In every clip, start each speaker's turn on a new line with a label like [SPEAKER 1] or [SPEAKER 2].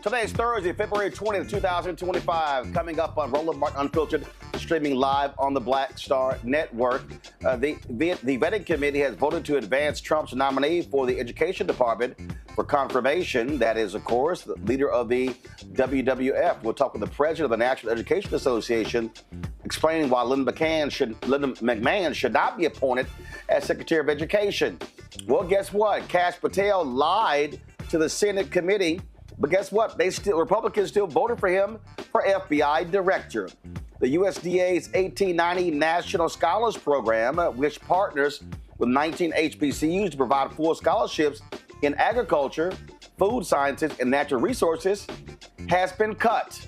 [SPEAKER 1] Today is Thursday, February 20th, 2025. Coming up on Roland Martin Unfiltered, streaming live on the Black Star Network. The vetting committee has voted to advance Trump's nominee for the Education Department for confirmation. That is, of course, the leader of the WWF. We'll talk with the president of the National Education Association, explaining why Linda McMahon should not be appointed as Secretary of Education. Well, guess what? Kash Patel lied to the Senate committee. But guess what? Republicans still voted for him for FBI director. The USDA's 1890 National Scholars Program, which partners with 19 HBCUs to provide full scholarships in agriculture, food sciences, and natural resources, has been cut.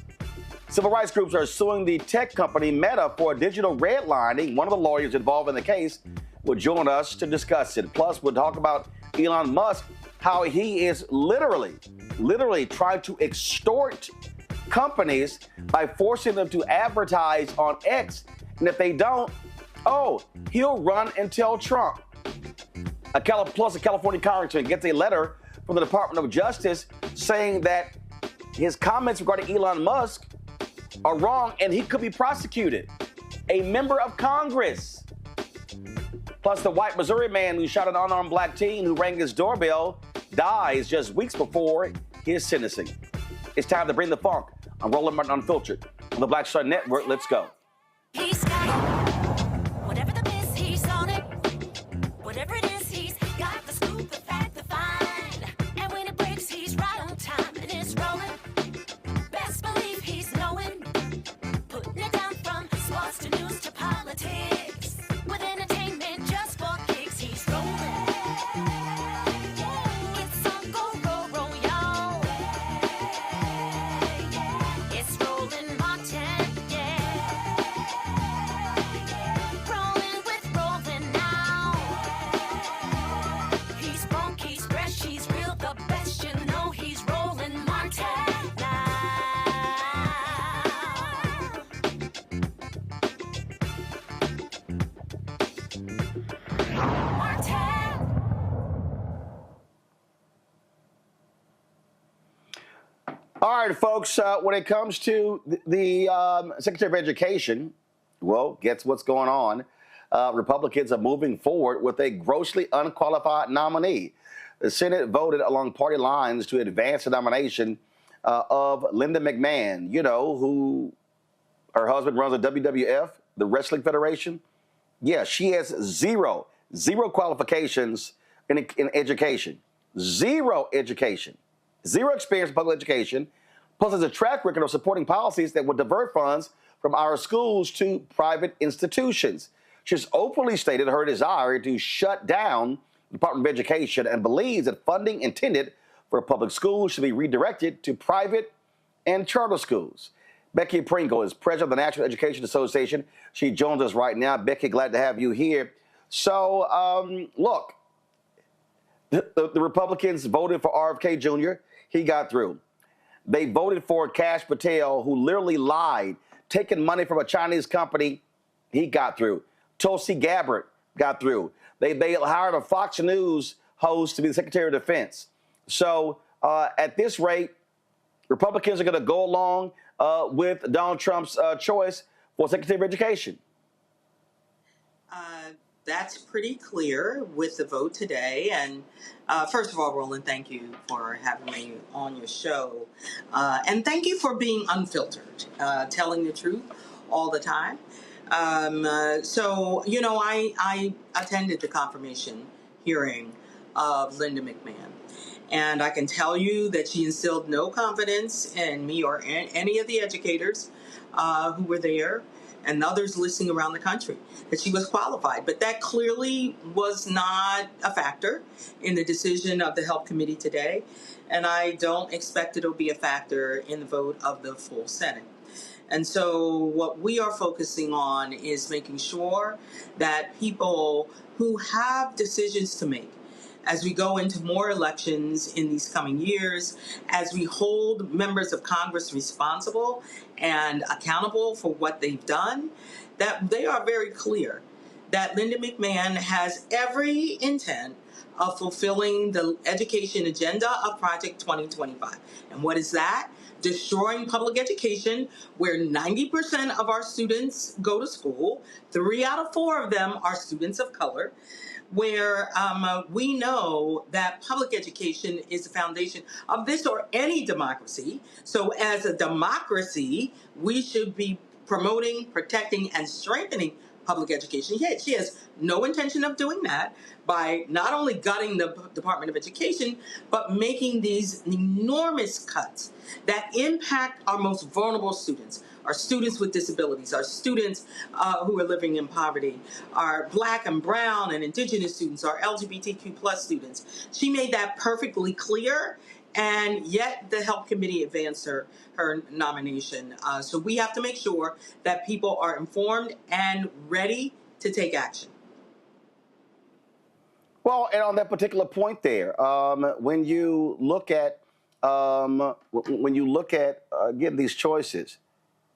[SPEAKER 1] Civil rights groups are suing the tech company Meta for digital redlining. One of the lawyers involved in the case will join us to discuss it. Plus, we'll talk about Elon Musk, how he is literally trying to extort companies by forcing them to advertise on X. And if they don't, he'll run and tell Trump. Plus, a California congressman gets a letter from the Department of Justice saying that his comments regarding Elon Musk are wrong and he could be prosecuted. A member of Congress. Plus, the white Missouri man who shot an unarmed black teen who rang his doorbell dies just weeks before his sentencing. It's time to bring the funk on Roland Martin Unfiltered on the Black Star Network. Let's go.
[SPEAKER 2] He's got it. Whatever the miss, he's on it. Whatever it is, he's got the scoop, the fact, the find. And when it breaks, he's right on time and it's rolling. Best believe he's knowing. Putting it down from sports to news to politics. With entertainment just for kicks, he's rolling. It's on go, roll, y'all. It's Roland Martin, yeah. Rolling with Roland now. He's funk, he's fresh, he's real, the best, you know he's Roland Martin now. Martin.
[SPEAKER 1] All right, folks, when it comes to the Secretary of Education, well, guess what's going on? Republicans are moving forward with a grossly unqualified nominee. The Senate voted along party lines to advance the nomination of Linda McMahon, who her husband runs the WWF, the Wrestling Federation. Yeah, she has zero qualifications in education, zero education, zero experience in public education, plus has a track record of supporting policies that would divert funds from our schools to private institutions. She's openly stated her desire to shut down the Department of Education and believes that funding intended for public schools should be redirected to private and charter schools. Becky Pringle is president of the National Education Association. She joins us right now. Becky, glad to have you here. So, look, the Republicans voted for RFK Jr. He got through. They voted for Kash Patel, who literally lied, taking money from a Chinese company. He got through. Tulsi Gabbard got through. They hired a Fox News host to be the Secretary of Defense. So, at this rate, Republicans are going to go along with Donald Trump's choice for Secretary of Education.
[SPEAKER 3] That's pretty clear with the vote today. And first of all, Roland, thank you for having me on your show. And thank you for being unfiltered, telling the truth all the time. So, I attended the confirmation hearing of Linda McMahon. And I can tell you that she instilled no confidence in me or any of the educators who were there and others listening around the country, that she was qualified. But that clearly was not a factor in the decision of the Health Committee today. And I don't expect it'll be a factor in the vote of the full Senate. And so what we are focusing on is making sure that people who have decisions to make as we go into more elections in these coming years, as we hold members of Congress responsible and accountable for what they've done, that they are very clear that Linda McMahon has every intent of fulfilling the education agenda of Project 2025. And what is that? Destroying public education, where 90% of our students go to school. 3 out of 4 of them are students of color, where we know that public education is the foundation of this or any democracy. So as a democracy, we should be promoting, protecting, and strengthening public education. Yet she has no intention of doing that by not only gutting the Department of Education, but making these enormous cuts that impact our most vulnerable students, our students with disabilities, our students who are living in poverty, our Black and brown and indigenous students, our LGBTQ plus students. She made that perfectly clear, and yet the Health Committee advanced her nomination. So we have to make sure that people are informed and ready to take action.
[SPEAKER 1] Well, and on that particular point there, when you look at again these choices,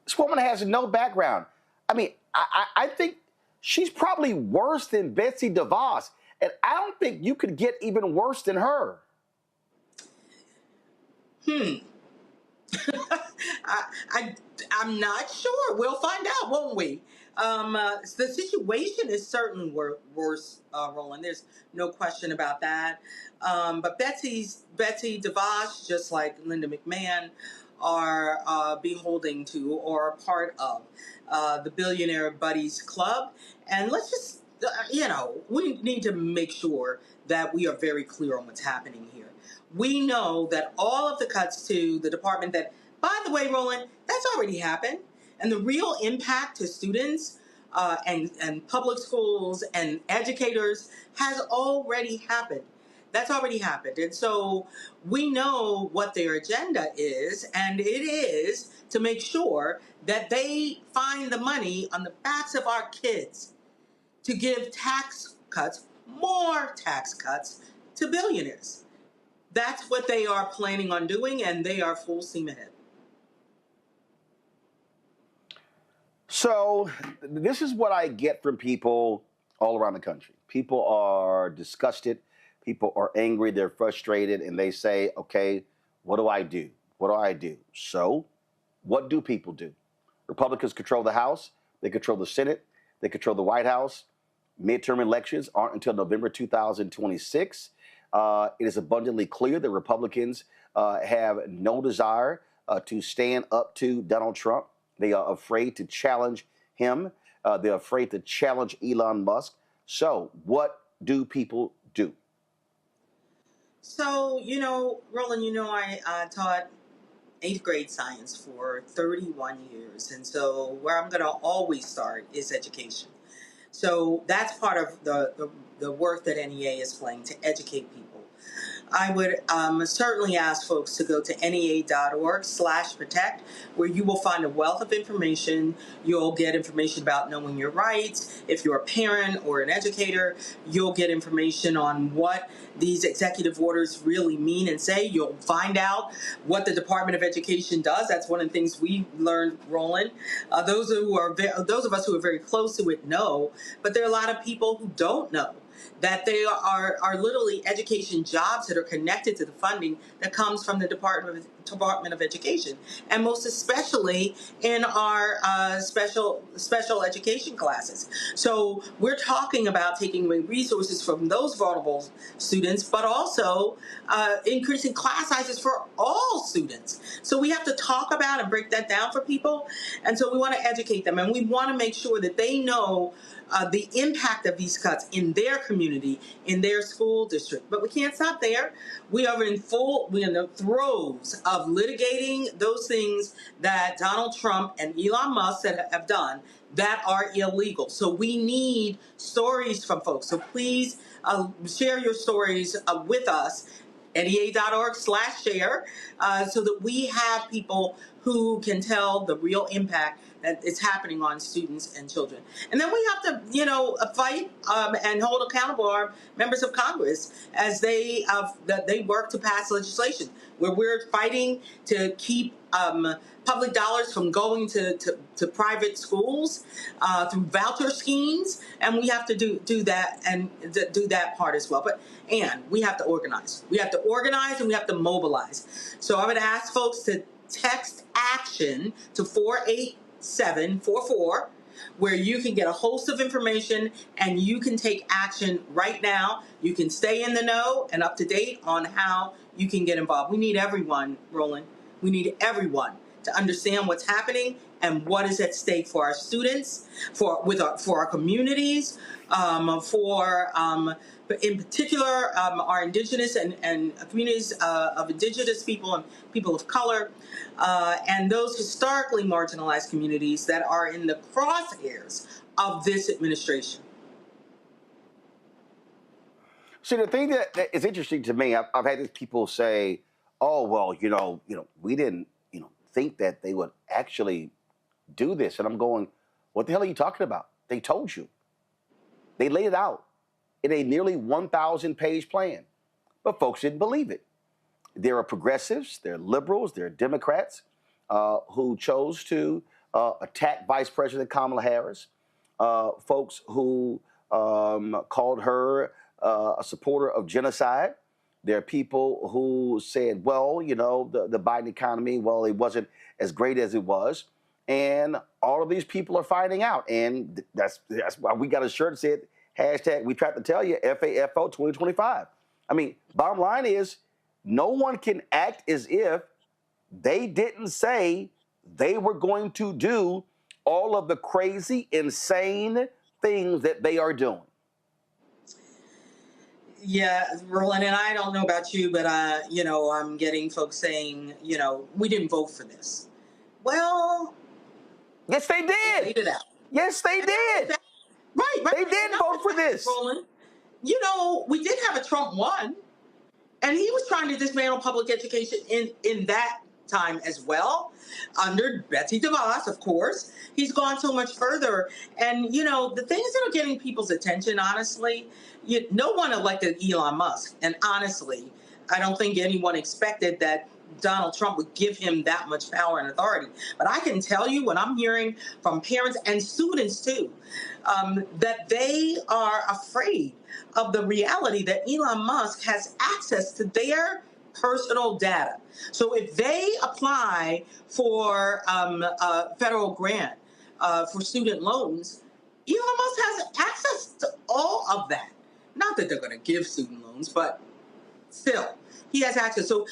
[SPEAKER 1] this woman has no background. I mean, I think she's probably worse than Betsy DeVos, and I don't think you could get even worse than her.
[SPEAKER 3] I'm not sure. We'll find out, won't we? The situation is certainly worse, Roland. There's no question about that. But Betsy DeVos, just like Linda McMahon, are beholding to or a part of the Billionaire Buddies Club. And let's just, we need to make sure that we are very clear on what's happening here. We know that all of the cuts to the department that, by the way, Roland, that's already happened. And the real impact to students and public schools and educators has already happened. That's already happened. And so we know what their agenda is, and it is to make sure that they find the money on the backs of our kids to give tax cuts, more tax cuts to billionaires. That's what they are planning on doing, and they are full steam ahead.
[SPEAKER 1] So this is what I get from people all around the country. People are disgusted. People are angry. They're frustrated, and they say, okay, what do I do? What do I do? So what do people do? Republicans control the House. They control the Senate. They control the White House. Midterm elections aren't until November 2026. It is abundantly clear that Republicans have no desire to stand up to Donald Trump. They are afraid to challenge him. They're afraid to challenge Elon Musk. So what do people do?
[SPEAKER 3] So, Roland, I taught 8th grade science for 31 years. And so where I'm going to always start is education. So that's part of the work that NEA is playing, to educate people. I would certainly ask folks to go to nea.org/protect, where you will find a wealth of information. You'll get information about knowing your rights. If you're a parent or an educator, you'll get information on what these executive orders really mean and say. You'll find out what the Department of Education does. That's one of the things we learned, Roland. Those of us who are very close to it know, but there are a lot of people who don't know that they are literally education jobs that are connected to the funding that comes from the Department of Education, and most especially in our special education classes. So we're talking about taking away resources from those vulnerable students, but also increasing class sizes for all students. So we have to talk about and break that down for people, and so we want to educate them, and we want to make sure that they know the impact of these cuts in their community, in their school district. But we can't stop there. We're in the throes of litigating those things that Donald Trump and Elon Musk have done that are illegal. So we need stories from folks. So please share your stories with us. NEA.org/share, so that we have people who can tell the real impact that it's happening on students and children. And then we have to, fight and hold accountable our members of Congress as they work to pass legislation where we're fighting to keep public dollars from going to private schools through voucher schemes, and we have to do that and do that part as well. And we have to organize. We have to organize and we have to mobilize. So I would ask folks to text action to 48744, where you can get a host of information and you can take action right now. You can stay in the know and up to date on how you can get involved. We need everyone, Roland. We need everyone to understand what's happening and what is at stake for our students, for our communities, in particular our indigenous and communities of indigenous people and people of color, and those historically marginalized communities that are in the crosshairs of this administration.
[SPEAKER 1] See, the thing that is interesting to me, I've had these people say, "Oh, well, we didn't, think that they would actually do this," and I'm going, "What the hell are you talking about? They told you. They laid it out in a nearly 1,000-page plan, but folks didn't believe it. There are progressives, there are liberals, there are Democrats who chose to attack Vice President Kamala Harris, folks who called her a supporter of genocide. There are people who said, well, the Biden economy, well, it wasn't as great as it was. And all of these people are finding out. And that's why we got a shirt that said, hashtag, we tried to tell you, FAFO 2025. I mean, bottom line is, no one can act as if they didn't say they were going to do all of the crazy, insane things that they are doing.
[SPEAKER 3] Yeah, Roland, and I don't know about you, but I'm getting folks saying, we didn't vote for this. Well,
[SPEAKER 1] yes, they did.
[SPEAKER 3] Laid it out.
[SPEAKER 1] Yes, they did.
[SPEAKER 3] Right.
[SPEAKER 1] They did vote for this.
[SPEAKER 3] Roland, we did have a Trump one, and he was trying to dismantle public education in that time as well, under Betsy DeVos, of course. He's gone so much further. And, the things that are getting people's attention, honestly, no one elected Elon Musk. And honestly, I don't think anyone expected that Donald Trump would give him that much power and authority. But I can tell you what I'm hearing from parents and students, too, that they are afraid of the reality that Elon Musk has access to their personal data. So if they apply for a federal grant for student loans, Elon Musk has access to all of that. Not that they're going to give student loans, but still, he has access. So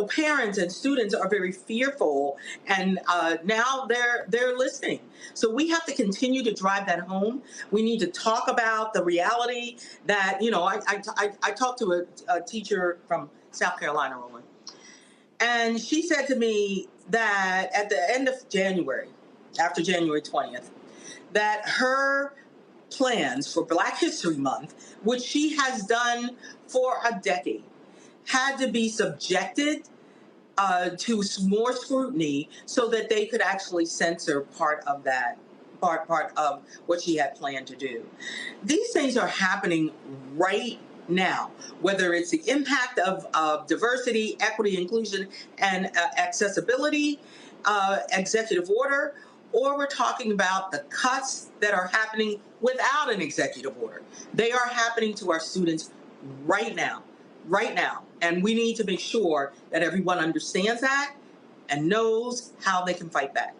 [SPEAKER 3] parents and students are very fearful, and now they're listening. So we have to continue to drive that home. We need to talk about the reality that, I talked to a teacher from South Carolina, Roland, and she said to me that at the end of January, after January 20th, that her plans for Black History Month, which she has done for a decade, had to be subjected to more scrutiny so that they could actually censor part of that, part of what she had planned to do. These things are happening right now, whether it's the impact of diversity, equity, inclusion, and accessibility, executive order, or we're talking about the cuts that are happening without an executive order. They are happening to our students right now. And we need to make sure that everyone understands that and knows how they can fight back.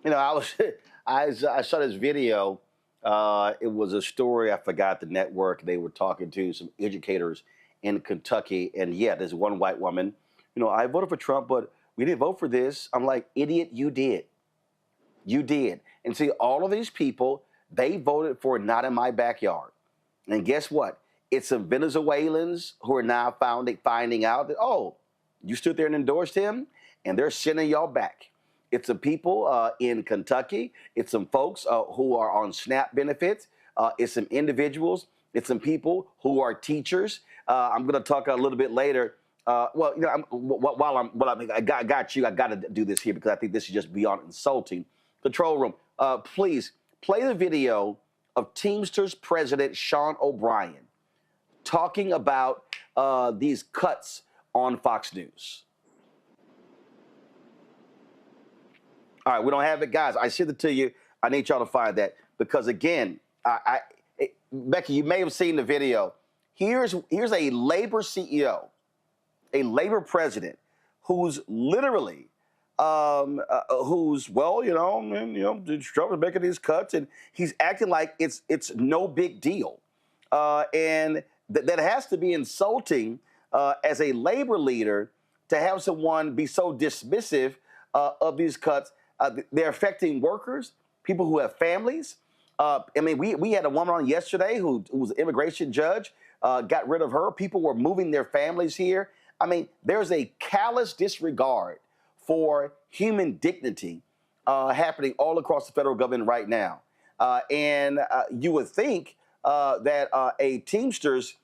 [SPEAKER 1] I saw this video. It was a story. I forgot the network. They were talking to some educators in Kentucky. And yeah, there's one white woman. I voted for Trump, but we didn't vote for this. I'm like, idiot, you did. You did. And see, all of these people, they voted for Not in My Backyard. And guess what? It's some Venezuelans who are now finding out that, oh, you stood there and endorsed him, and they're sending y'all back. It's some people in Kentucky. It's some folks who are on SNAP benefits. It's some individuals. It's some people who are teachers. I'm going to talk a little bit later Well, you know, I got you. I got to do this here because I think this is just beyond insulting. Control room, please play the video of Teamsters President Sean O'Brien talking about these cuts on Fox News. All right, we don't have it, guys. I sent it to you. I need y'all to find that because again, Becky, you may have seen the video. Here's a labor CEO, a labor president, who's literally, Trump is making these cuts, and he's acting like it's no big deal, and that has to be insulting as a labor leader to have someone be so dismissive of these cuts. They're affecting workers, people who have families. I mean, we had a woman on yesterday who was an immigration judge, got rid of her. People were moving their families here. I mean, there's a callous disregard for human dignity happening all across the federal government right now. And you would think that a Teamsters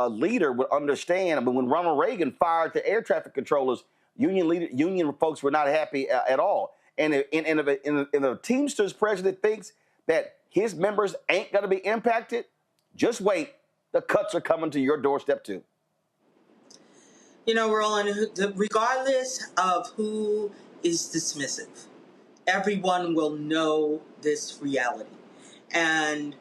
[SPEAKER 1] leader would understand. I mean, when Ronald Reagan fired the air traffic controllers, union folks were not happy at all. And the Teamsters president thinks that his members ain't going to be impacted, just wait. The cuts are coming to your doorstep, too.
[SPEAKER 3] You know, Roland, regardless of who is dismissive, everyone will know this reality. And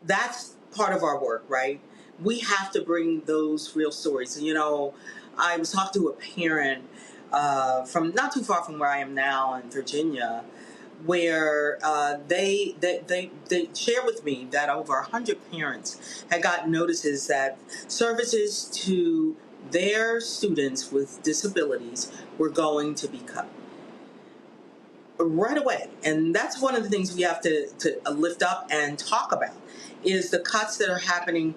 [SPEAKER 3] that's part of our work, right? We have to bring those real stories. You know, I was talking to a parent from not too far from where I am now in Virginia, where they shared with me that over 100 parents had gotten notices that services to their students with disabilities were going to be cut right away. And that's one of the things we have to lift up and talk about is the cuts that are happening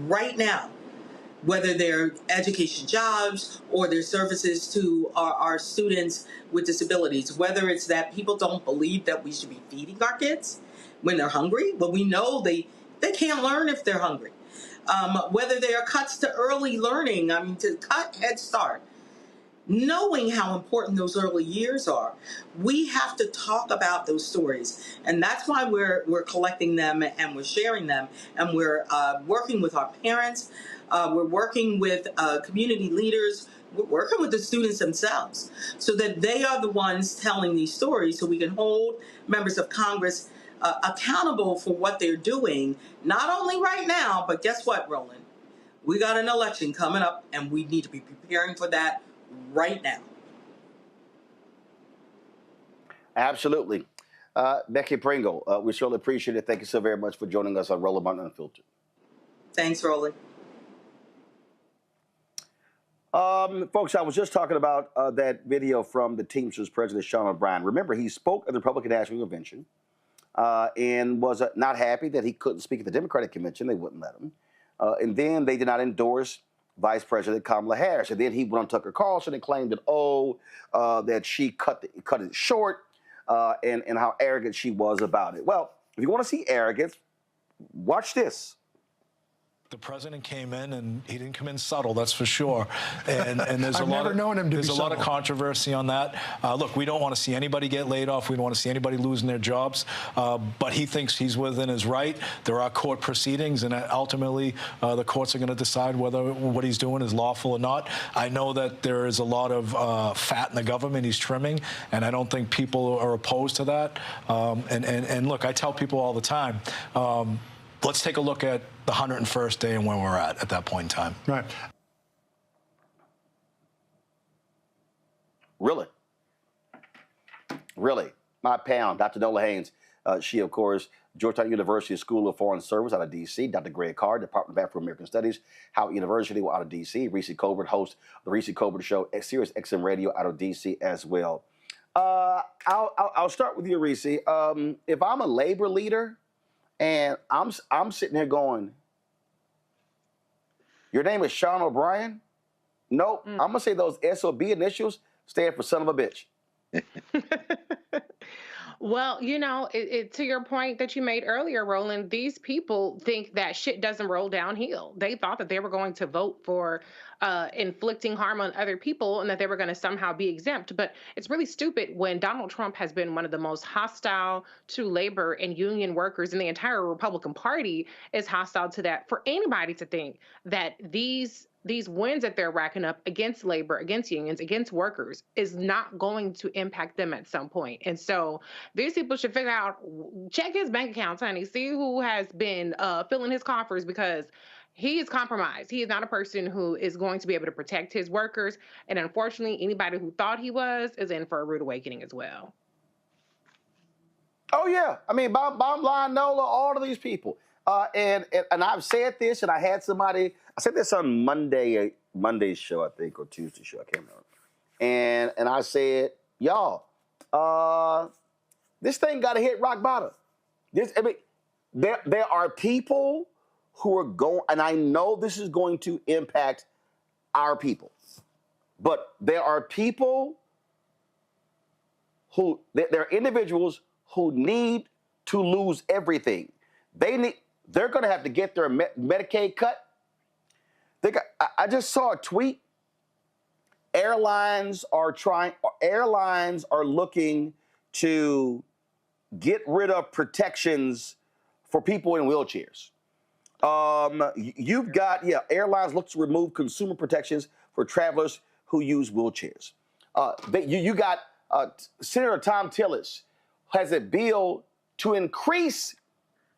[SPEAKER 3] right now, whether they're education jobs or their services to our students with disabilities, whether it's that people don't believe that we should be feeding our kids when they're hungry, but we know they can't learn if they're hungry. Whether they are cuts to early learning, I mean, to cut Head Start, knowing how important those early years are, we have to talk about those stories. And that's why we're collecting them and we're sharing them, and we're working with our parents. We're working with community leaders. We're working with the students themselves so that they are the ones telling these stories so we can hold members of Congress accountable for what they're doing, not only right now, but guess what, Roland? We got an election coming up, and we need to be preparing for that right now.
[SPEAKER 1] Absolutely. Becky Pringle, we surely appreciate it. Thank you so very much for joining us on Roland Martin Unfiltered.
[SPEAKER 3] Thanks, Roland.
[SPEAKER 1] Folks, I was just talking about that video from the Teamsters president, Sean O'Brien. Remember, he spoke at the Republican National Convention and was not happy that he couldn't speak at the Democratic Convention. They wouldn't let him. And then they did not endorse Vice President Kamala Harris. And then he went on Tucker Carlson and claimed that, that she cut it short and how arrogant she was about it. Well, if you want to see arrogance, watch this.
[SPEAKER 4] The president came in, and he didn't come in subtle, that's for sure. And there's
[SPEAKER 5] I've never known him to be
[SPEAKER 4] there's a lot of
[SPEAKER 5] subtle.
[SPEAKER 4] controversy on that. Look, we don't want to see anybody get laid off. We don't want to see anybody losing their jobs. But he thinks he's within his right. There are court proceedings, and ultimately the courts are going to decide whether what he's doing is lawful or not. I know that there is a lot of fat in the government he's trimming, and I don't think people are opposed to that. And look, I tell people all the time, let's take a look at the 101st day and where we're at that point in time.
[SPEAKER 5] Right.
[SPEAKER 1] Really? My pound, Dr. Nola Haynes. She, of course, Georgetown University School of Foreign Service out of D.C. Dr. Greg Carr, Department of Afro-American Studies, Howard University out of D.C. Reese Colbert hosts the Reese Colbert Show at Sirius XM Radio out of D.C. as well. I'll start with you, Reese. If I'm a labor leader, and I'm sitting here going, your name is Sean O'Brien? Nope. I'm going to say those SOB initials stand for son of a bitch.
[SPEAKER 5] Well, to your point that you made earlier, Roland, these people think that shit doesn't roll downhill. They thought that they were going to vote for inflicting harm on other people and that they were going to somehow be exempt. But it's really stupid when Donald Trump has been one of the most hostile to labor and union workers, and the entire Republican Party is hostile to that. For anybody to think that these wins that they're racking up against labor, against unions, against workers is not going to impact them at some point. And so these people should figure out, check his bank accounts, honey, see who has been filling his coffers, because he is compromised. He is not a person who is going to be able to protect his workers. And unfortunately, anybody who thought he was is in for a rude awakening as well.
[SPEAKER 1] Oh yeah, I mean, bottom line, Nola, all of these people, and I've said this, and I said this on Monday's show, I think, or Tuesday's show, I can't remember, and I said, y'all, this thing got to hit rock bottom. There are people who are going, and I know this is going to impact our people, but there are people there are individuals who need to lose everything. They're going to have to get their Medicaid cut. I just saw a tweet. Airlines are looking to get rid of protections for people in wheelchairs. Airlines look to remove consumer protections for travelers who use wheelchairs. You got Senator Tom Tillis has a bill to increase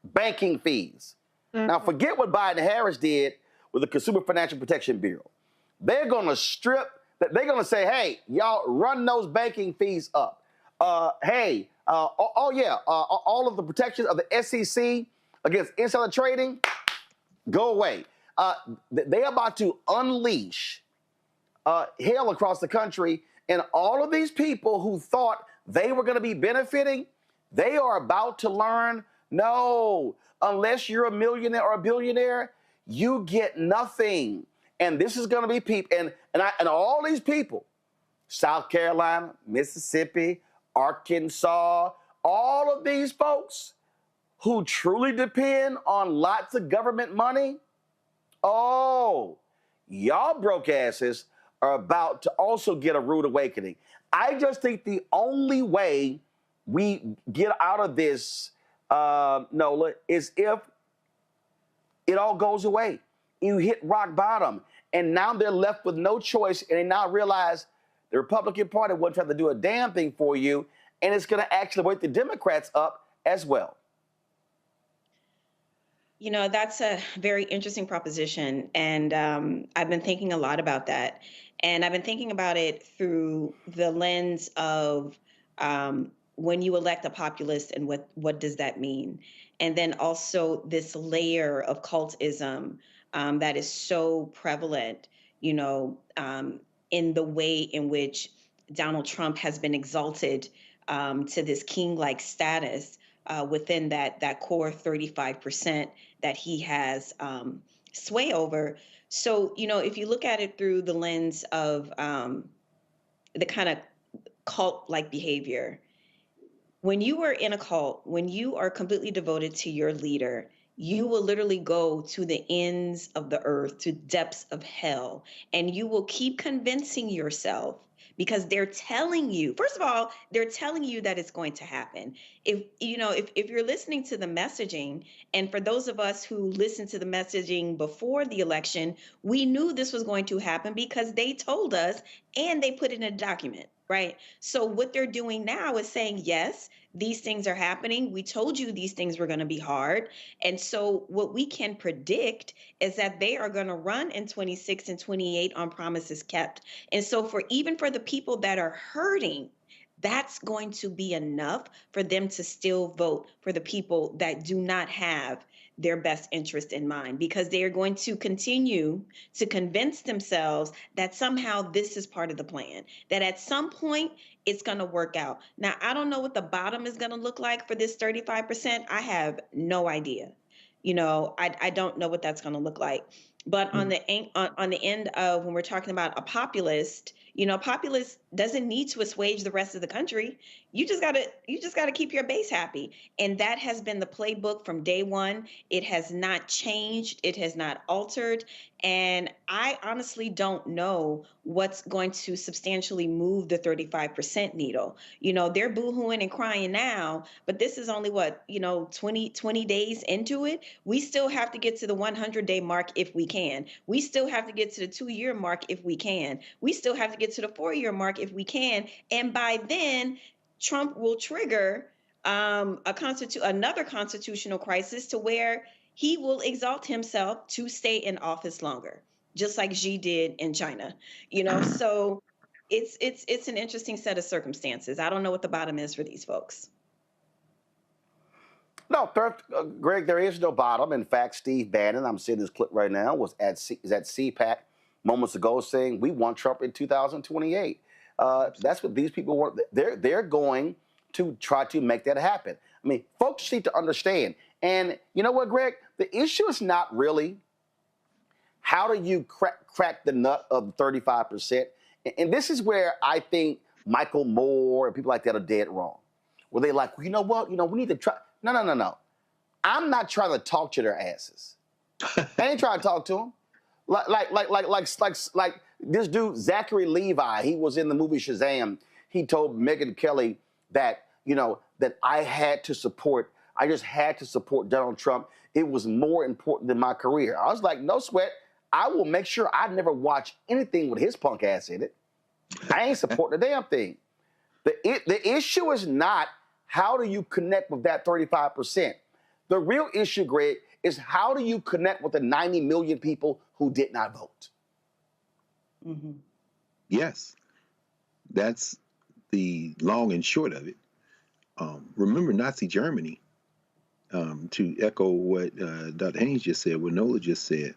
[SPEAKER 1] banking fees. Mm-hmm. Now, forget what Biden and Harris did with the Consumer Financial Protection Bureau. They're going to say, hey, y'all run those banking fees up. All of the protections of the SEC against insider trading, go away. They're about to unleash hell across the country, and all of these people who thought they were going to be benefiting, they are about to learn, no, unless you're a millionaire or a billionaire, you get nothing. And this is going to be people, and all these people, South Carolina, Mississippi, Arkansas, all of these folks who truly depend on lots of government money, oh, y'all broke asses are about to also get a rude awakening. I just think the only way we get out of this, Nola, is if it all goes away. You hit rock bottom, and now they're left with no choice, and they now realize the Republican Party wasn't trying to do a damn thing for you, and it's going to actually wake the Democrats up as well.
[SPEAKER 6] That's a very interesting proposition, and I've been thinking a lot about that. And I've been thinking about it through the lens of when you elect a populist and what does that mean? And then also this layer of cultism that is so prevalent, in the way in which Donald Trump has been exalted to this king-like status within that core 35% that he has sway over. So, if you look at it through the lens of the kind of cult-like behavior, when you are in a cult, when you are completely devoted to your leader, you will literally go to the ends of the earth, to depths of hell, and you will keep convincing yourself, because they're telling you, first of all, they're telling you that it's going to happen. If you're listening to the messaging, and for those of us who listened to the messaging before the election, we knew this was going to happen because they told us and they put it in a document, right? So what they're doing now is saying, yes, these things are happening. We told you these things were going to be hard. And so what we can predict is that they are going to run in 26 and 28 on promises kept. And so even for the people that are hurting, that's going to be enough for them to still vote for the people that do not have their best interest in mind, because they are going to continue to convince themselves that somehow this is part of the plan, that at some point it's going to work out. Now, I don't know what the bottom is going to look like for this 35%. I have no idea. I don't know what that's going to look like. But on the end of when we're talking about a populist, populist doesn't need to assuage the rest of the country. You just gotta keep your base happy. And that has been the playbook from day one. It has not changed, it has not altered. And I honestly don't know what's going to substantially move the 35% needle. They're boohooing and crying now, but this is only what, 20 days into it. We still have to get to the 100-day mark if we can. We still have to get to the 2-year mark if we can. We still have to get to the 4-year mark if we can. And by then, Trump will trigger another constitutional crisis to where he will exalt himself to stay in office longer, just like Xi did in China. So it's an interesting set of circumstances. I don't know what the bottom is for these folks.
[SPEAKER 1] No, Greg, there is no bottom. In fact, Steve Bannon, I'm seeing this clip right now, is at CPAC moments ago saying we want Trump in 2028. That's what these people want. They're going to try to make that happen. I mean, folks need to understand. And you know what, Greg? The issue is not really how do you crack the nut of 35%. And this is where I think Michael Moore and people like that are dead wrong. Where they're like, well, you know what? We need to try. No. I'm not trying to talk to their asses. I ain't trying to talk to them. Like this dude, Zachary Levi, he was in the movie Shazam. He told Megyn Kelly that, that I just had to support Donald Trump. It was more important than my career. I was like, no sweat. I will make sure I never watch anything with his punk ass in it. I ain't supporting the damn thing. The issue is not how do you connect with that 35%. The real issue, Greg, is how do you connect with the 90 million people who did not vote?
[SPEAKER 7] Mm-hmm. Yes, that's the long and short of it. Remember Nazi Germany, to echo what Dr. Haynes just said, what Nola just said.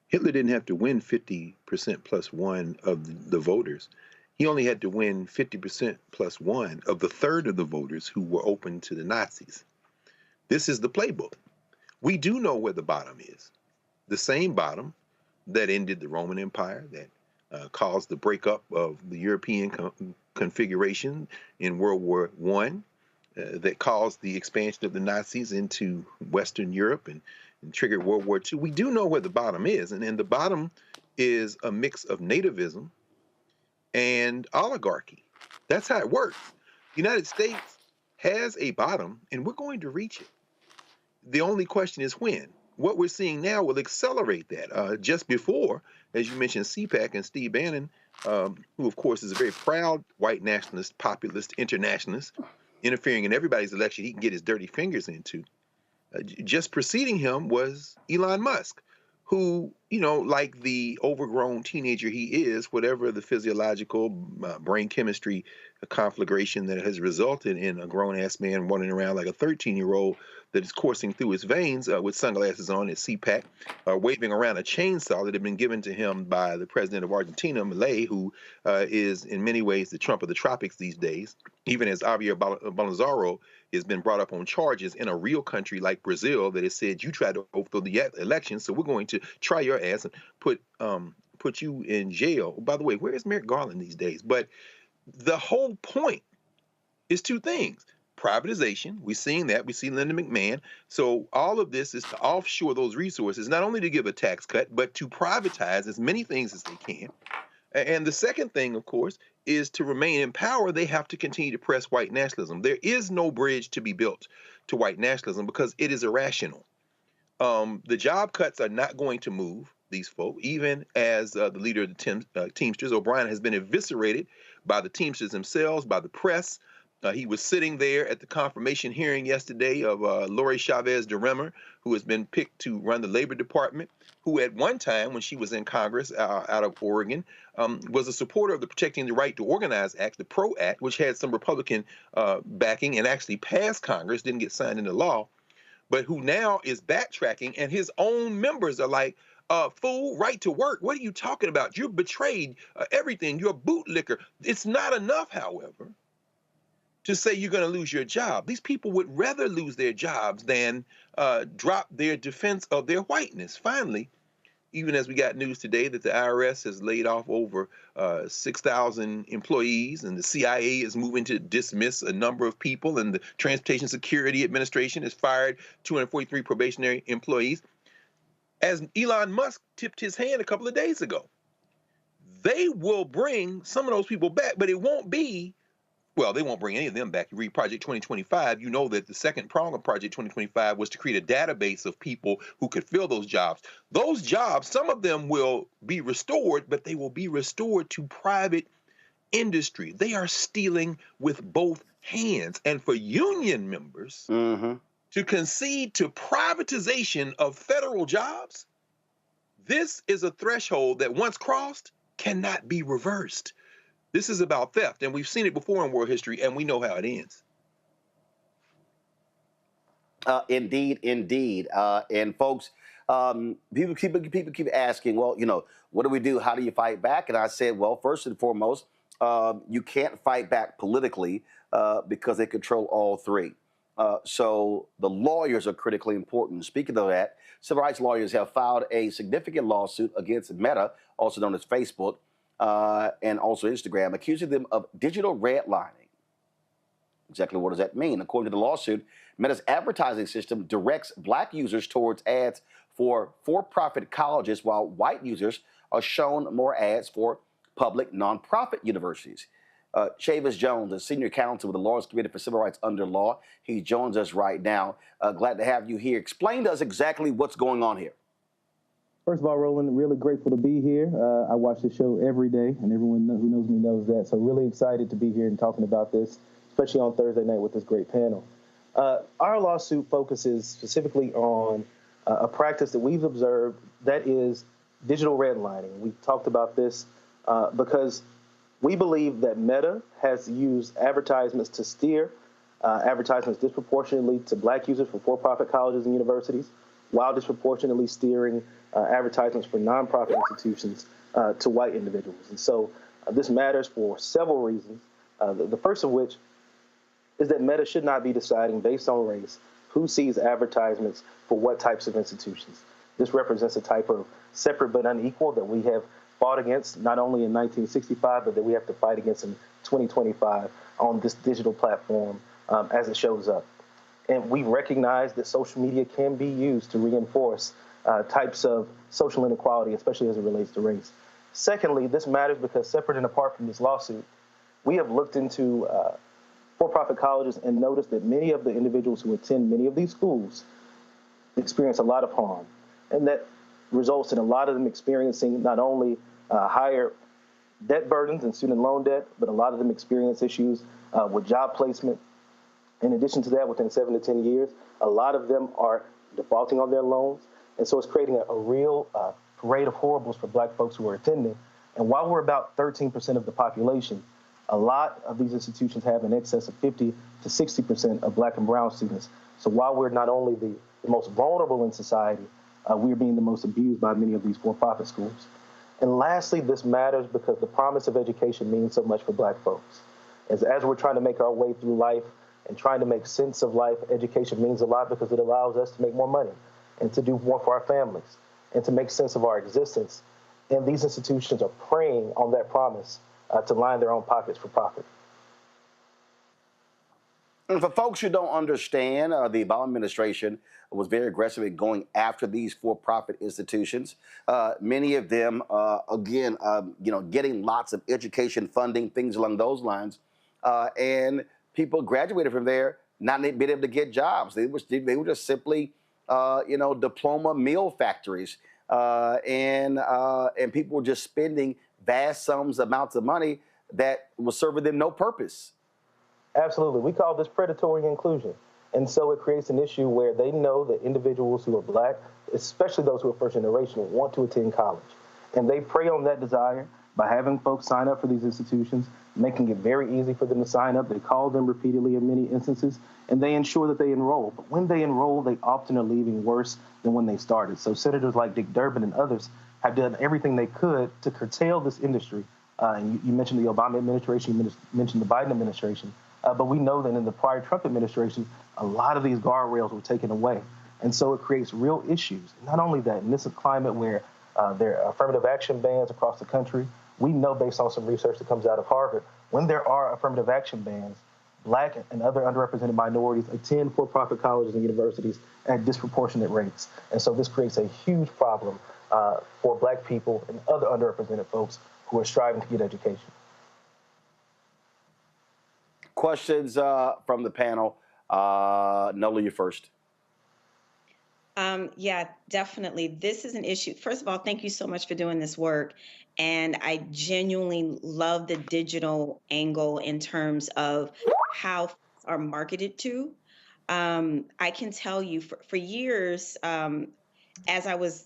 [SPEAKER 7] Hitler didn't have to win 50% plus one of the voters. He only had to win 50% plus one of the third of the voters who were open to the Nazis. This is the playbook. We do know where the bottom is. The same bottom that ended the Roman Empire, that caused the breakup of the European configuration in World War I, that caused the expansion of the Nazis into Western Europe and triggered World War II. We do know where the bottom is, and the bottom is a mix of nativism and oligarchy. That's how it works. The United States has a bottom, and we're going to reach it. The only question is when. What we're seeing now will accelerate that. Just before, as you mentioned, CPAC and Steve Bannon, who of course is a very proud white nationalist, populist, internationalist, interfering in everybody's election he can get his dirty fingers into. Just preceding him was Elon Musk, who, like the overgrown teenager he is, whatever the physiological brain chemistry conflagration that has resulted in a grown-ass man running around like a 13-year-old that is coursing through his veins with sunglasses on at CPAC, waving around a chainsaw that had been given to him by the president of Argentina, Milei, who is in many ways the Trump of the tropics these days, even as Javier Bolsonaro has been brought up on charges in a real country like Brazil that has said you tried to overthrow the election, so we're going to try your ass and put you in jail. By the way, where is Merrick Garland these days? But the whole point is two things. Privatization, we're seeing that. We see Linda McMahon. So all of this is to offshore those resources, not only to give a tax cut, but to privatize as many things as they can. And the second thing, of course, is to remain in power, they have to continue to press white nationalism. There is no bridge to be built to white nationalism because it is irrational. The job cuts are not going to move these folk, even as the leader of the Teamsters, O'Brien, has been eviscerated by the Teamsters themselves, by the press. He was sitting there at the confirmation hearing yesterday of Lori Chavez DeRemer, who has been picked to run the Labor Department, who at one time, when she was in Congress out of Oregon, was a supporter of the Protecting the Right to Organize Act, the PRO Act, which had some Republican backing and actually passed Congress, didn't get signed into law, but who now is backtracking, and his own members are like, fool, right to work. What are you talking about? You're betrayed everything. You're a bootlicker. It's not enough, however, to say you're going to lose your job. These people would rather lose their jobs than drop their defense of their whiteness. Finally, even as we got news today that the IRS has laid off over 6,000 employees, and the CIA is moving to dismiss a number of people, and the Transportation Security Administration has fired 243 probationary employees. As Elon Musk tipped his hand a couple of days ago, they will bring some of those people back, but it won't be, well, they won't bring any of them back. You read Project 2025, you know that the second prong of Project 2025 was to create a database of people who could fill those jobs. Those jobs, some of them will be restored, but they will be restored to private industry. They are stealing with both hands. And for union members to concede to privatization of federal jobs, this is a threshold that once crossed cannot be reversed. This is about theft, and we've seen it before in world history, and we know how it ends.
[SPEAKER 1] Indeed, indeed. And folks, people keep asking, well, you know, what do we do? How do you fight back? And I said, well, first and foremost, you can't fight back politically because they control all three. So the lawyers are critically important. Speaking of that, civil rights lawyers have filed a significant lawsuit against Meta, also known as Facebook, and also Instagram, accusing them of digital redlining. Exactly what does that mean? According to the lawsuit, Meta's advertising system directs black users towards ads for-profit colleges, while white users are shown more ads for public nonprofit universities. Chavis Jones, a senior counsel with the Lawyers Committee for Civil Rights Under Law, he joins us right now. Glad to have you here. Explain to us exactly what's going on here.
[SPEAKER 8] First of all, Roland, really grateful to be here. I watch the show every day, and everyone who knows me knows that. So really excited to be here and talking about this, especially on Thursday night with this great panel. Our lawsuit focuses specifically on a practice that we've observed, that is digital redlining. We talked about this because we believe that Meta has used advertisements to steer advertisements disproportionately to black users for for-profit colleges and universities, while disproportionately steering advertisements for nonprofit institutions to white individuals. And so this matters for several reasons. The first of which is that Meta should not be deciding based on race who sees advertisements for what types of institutions. This represents a type of separate but unequal that we have fought against not only in 1965, but that we have to fight against in 2025 on this digital platform as it shows up. And we recognize that social media can be used to reinforce types of social inequality, especially as it relates to race. Secondly, this matters because separate and apart from this lawsuit, we have looked into for-profit colleges and noticed that many of the individuals who attend many of these schools experience a lot of harm. And that results in a lot of them experiencing not only higher debt burdens and student loan debt, but a lot of them experience issues with job placement. In addition to that, within 7 to 10 years, a lot of them are defaulting on their loans. And so it's creating a real parade of horribles for black folks who are attending. And while we're about 13% of the population, a lot of these institutions have in excess of 50 to 60% of black and brown students. So while we're not only the most vulnerable in society, we're being the most abused by many of these for-profit schools. And lastly, this matters because the promise of education means so much for black folks. As we're trying to make our way through life and trying to make sense of life, education means a lot because it allows us to make more money and to do more for our families and to make sense of our existence. And these institutions are preying on that promise to line their own pockets for profit.
[SPEAKER 1] And for folks who don't understand, the Obama administration was very aggressive in going after these for-profit institutions. Many of them, getting lots of education funding, things along those lines. And people graduated from there, not being able to get jobs. They were just simply, diploma meal factories. And people were just spending vast amounts of money that was serving them no purpose.
[SPEAKER 8] Absolutely. We call this predatory inclusion. And so it creates an issue where they know that individuals who are black, especially those who are first generation, want to attend college. And they prey on that desire by having folks sign up for these institutions, making it very easy for them to sign up. They call them repeatedly in many instances, and they ensure that they enroll. But when they enroll, they often are leaving worse than when they started. So senators like Dick Durbin and others have done everything they could to curtail this industry. And you mentioned the Obama administration, you mentioned the Biden administration. But we know that in the prior Trump administration, a lot of these guardrails were taken away. And so it creates real issues. Not only that, in this climate where There are affirmative action bans across the country. We know based on some research that comes out of Harvard, when there are affirmative action bans, Black and other underrepresented minorities attend for-profit colleges and universities at disproportionate rates. And so this creates a huge problem for Black people and other underrepresented folks who are striving to get education.
[SPEAKER 1] Questions from the panel. Nola, you first.
[SPEAKER 6] Yeah, definitely. This is an issue. First of all, thank you so much for doing this work. And I genuinely love the digital angle in terms of how things are marketed to. I can tell you for years, as I was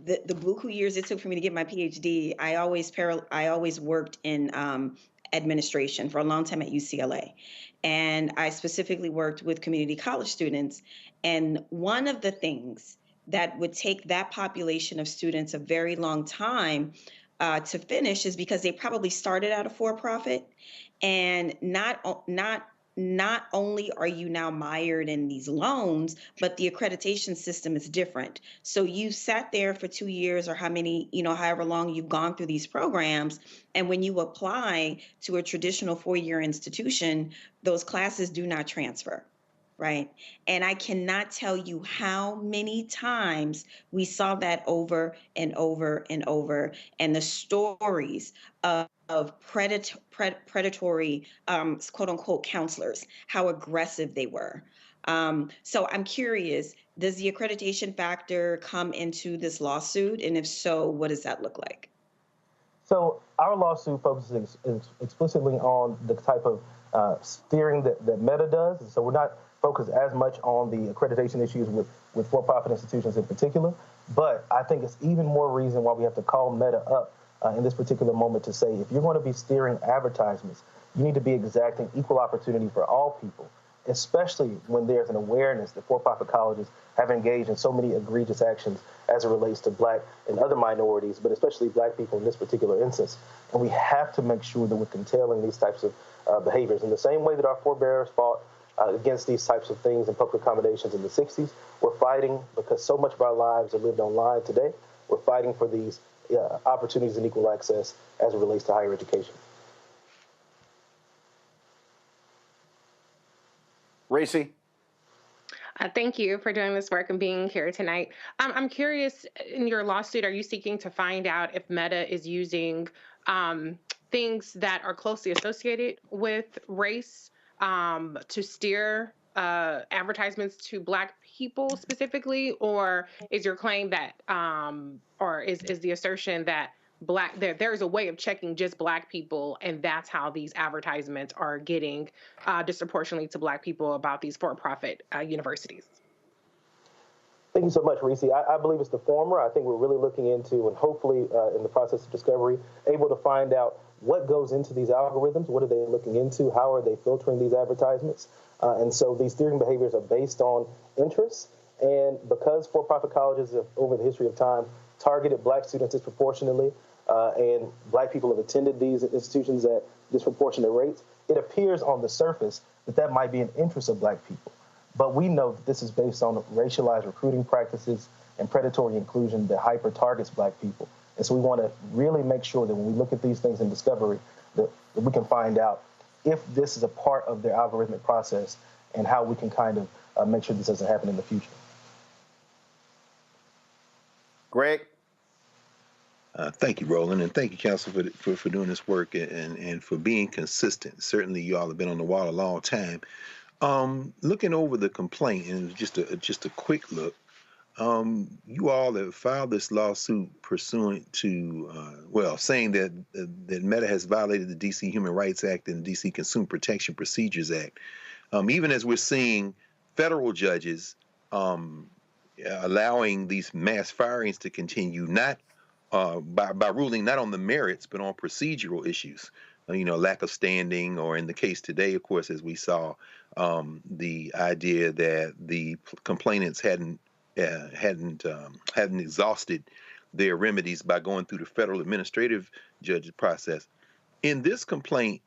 [SPEAKER 6] the buku years it took for me to get my PhD, I always worked in administration for a long time at UCLA. And I specifically worked with community college students. And one of the things that would take that population of students a very long time to finish is because they probably started out a for-profit, and not only are you now mired in these loans, but the accreditation system is different. So you sat there for 2 years or however long you've gone through these programs. And when you apply to a traditional 4-year institution, those classes do not transfer. Right. And I cannot tell you how many times we saw that over and over and over. And the stories of predatory, quote unquote, counselors, how aggressive they were. So I'm curious, does the accreditation factor come into this lawsuit? And if so, what does that look like?
[SPEAKER 8] So our lawsuit focuses explicitly on the type of steering that Meta does. So we're not focused as much on the accreditation issues with for-profit institutions in particular. But I think it's even more reason why we have to call Meta up in this particular moment to say, if you're going to be steering advertisements, you need to be exacting equal opportunity for all people, especially when there's an awareness that for-profit colleges have engaged in so many egregious actions as it relates to Black and other minorities, but especially Black people in this particular instance. And we have to make sure that we're curtailing these types of behaviors. In the same way that our forebears fought against these types of things in public accommodations in the 60s, we're fighting because so much of our lives are lived online today. We're fighting for these opportunities and equal access as it relates to higher education.
[SPEAKER 1] Racy?
[SPEAKER 5] Thank you for doing this work and being here tonight. I'm curious, in your lawsuit, are you seeking to find out if Meta is using things that are closely associated with race to steer advertisements to Black people specifically, or is your claim that, or is the assertion that there's a way of checking just Black people, and that's how these advertisements are getting disproportionately to Black people about these for-profit universities?
[SPEAKER 8] Thank you so much, Reese. I believe it's the former. I think we're really looking into, and hopefully in the process of discovery, able to find out what goes into these algorithms, what are they looking into, how are they filtering these advertisements. And so these steering behaviors are based on interests. And because for-profit colleges have, over the history of time, targeted Black students disproportionately, and Black people have attended these institutions at disproportionate rates, it appears on the surface that might be an interest of Black people. But we know that this is based on racialized recruiting practices and predatory inclusion that hyper-targets Black people. And so we want to really make sure that when we look at these things in discovery, that we can find out if this is a part of their algorithmic process and how we can kind of make sure this doesn't happen in the future.
[SPEAKER 1] Greg?
[SPEAKER 7] Thank you, Roland, and thank you, Council, for doing this work and for being consistent. Certainly, you all have been on the wall a long time. Looking over the complaint, and just a quick look, you all have filed this lawsuit pursuant to, saying that Meta has violated the D.C. Human Rights Act and D.C. Consumer Protection Procedures Act. Even as we're seeing federal judges allowing these mass firings to continue, not by ruling not on the merits, but on procedural issues. Lack of standing, or in the case today, of course, as we saw, the idea that the complainants hadn't exhausted their remedies by going through the federal administrative judge process. In this complaint,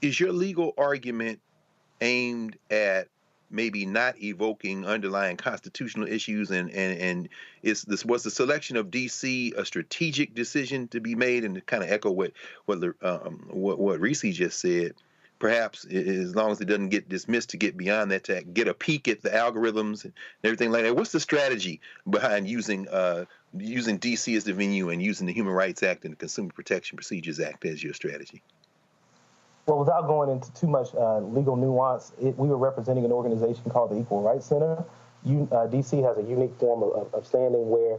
[SPEAKER 7] is your legal argument aimed at maybe not evoking underlying constitutional issues, and was the selection of DC a strategic decision to be made, and to kind of echo what Reese just said. Perhaps as long as it doesn't get dismissed, to get beyond that, to get a peek at the algorithms and everything like that. What's the strategy behind using DC as the venue and using the Human Rights Act and the Consumer Protection Procedures Act as your strategy?
[SPEAKER 8] Well, without going into too much legal nuance, we were representing an organization called the Equal Rights Center. DC has a unique form of standing where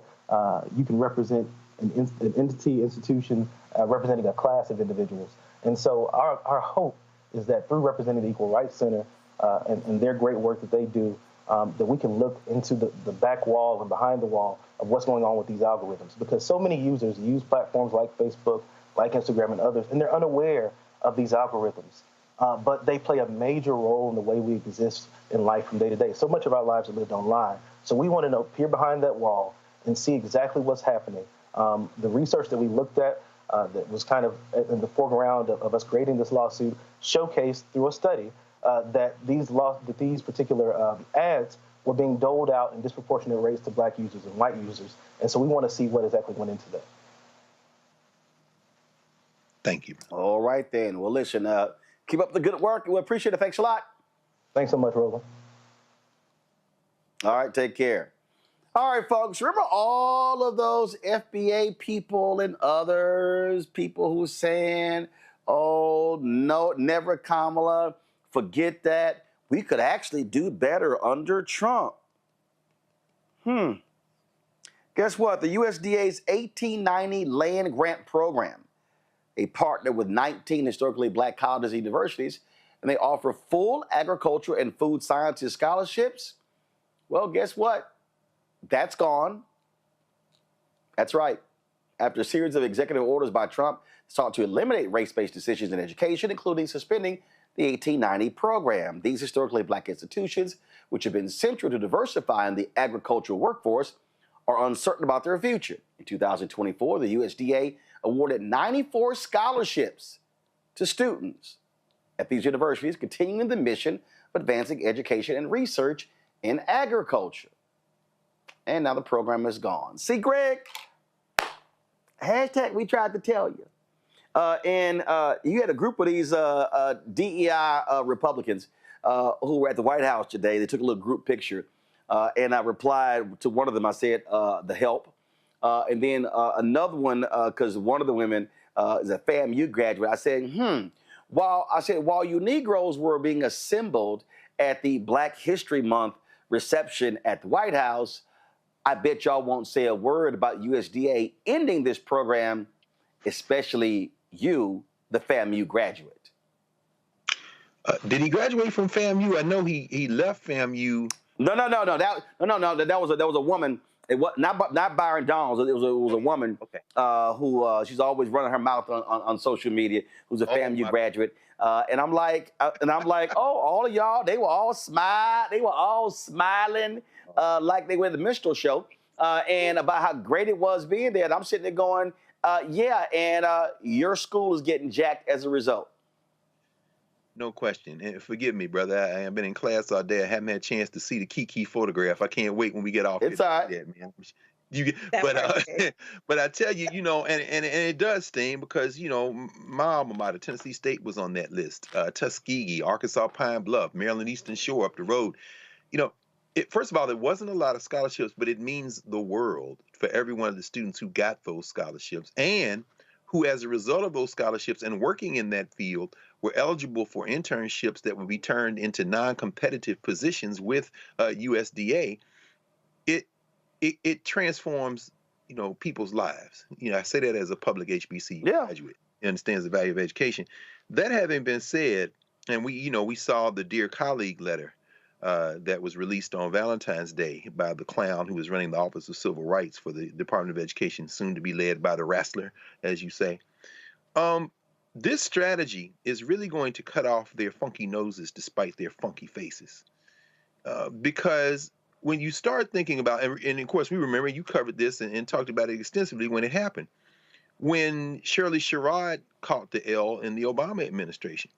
[SPEAKER 8] you can represent an institution representing a class of individuals. And so our hope is that through representing the Equal Rights Center and their great work that they do, that we can look into the back wall and behind the wall of what's going on with these algorithms. Because so many users use platforms like Facebook, like Instagram and others, and they're unaware of these algorithms. But they play a major role in the way we exist in life from day to day. So much of our lives are lived online. So we want to peer behind that wall and see exactly what's happening. The research that we looked at that was kind of in the foreground of us creating this lawsuit showcased through a study that these particular ads were being doled out in disproportionate rates to Black users and white users. And so we want to see what exactly went into that.
[SPEAKER 7] Thank you.
[SPEAKER 1] All right, then. Well, listen, keep up the good work. We appreciate it. Thanks a lot.
[SPEAKER 8] Thanks so much, Roland.
[SPEAKER 1] All right, take care. All right, folks, remember all of those FBA people and others, people who saying, oh, no, never Kamala, forget that. We could actually do better under Trump. Guess what? The USDA's 1890 Land Grant Program, a partner with 19 historically Black colleges and universities, and they offer full agriculture and food sciences scholarships. Well, guess what? That's gone. That's right. After a series of executive orders by Trump sought to eliminate race-based decisions in education, including suspending the 1890 program. These historically Black institutions, which have been central to diversifying the agricultural workforce, are uncertain about their future. In 2024, the USDA awarded 94 scholarships to students at these universities, continuing the mission of advancing education and research in agriculture. And now the program is gone. See, Greg, hashtag we tried to tell you. And you had a group of these DEI Republicans who were at the White House today. They took a little group picture. And I replied to one of them. I said, the help. And then another one, because one of the women is a FAMU graduate. I said, while you Negroes were being assembled at the Black History Month reception at the White House, I bet y'all won't say a word about USDA ending this program, especially you, the FAMU graduate.
[SPEAKER 7] Did he graduate from FAMU? I know he left FAMU.
[SPEAKER 1] No. That was a woman. It was not Byron Downs. It was a woman. Okay. Who she's always running her mouth on social media. Who's a FAMU graduate. And I'm like, oh, all of y'all, they were all smiling like they were at the minstrel show, and about how great it was being there. And I'm sitting there going, yeah, and your school is getting jacked as a result.
[SPEAKER 7] No question. And forgive me, brother. I have been in class all day. I haven't had a chance to see the Kiki photograph. I can't wait when we get off.
[SPEAKER 1] It's all right.
[SPEAKER 7] Man. But I tell you, and it does sting because, my alma mater, Tennessee State, was on that list. Tuskegee, Arkansas Pine Bluff, Maryland Eastern Shore up the road. First of all, there wasn't a lot of scholarships, but it means the world for every one of the students who got those scholarships and who, as a result of those scholarships and working in that field, were eligible for internships that would be turned into non-competitive positions with USDA. It transforms, people's lives. I say that as a public HBCU graduate. He understands the value of education. That having been said, and we saw the Dear Colleague letter that was released on Valentine's Day by the clown who was running the Office of Civil Rights for the Department of Education, soon to be led by the wrestler, as you say. This strategy is really going to cut off their funky noses despite their funky faces. Because when you start thinking about, and of course we remember you covered this and talked about it extensively when it happened, when Shirley Sherrod caught the L in the Obama administration.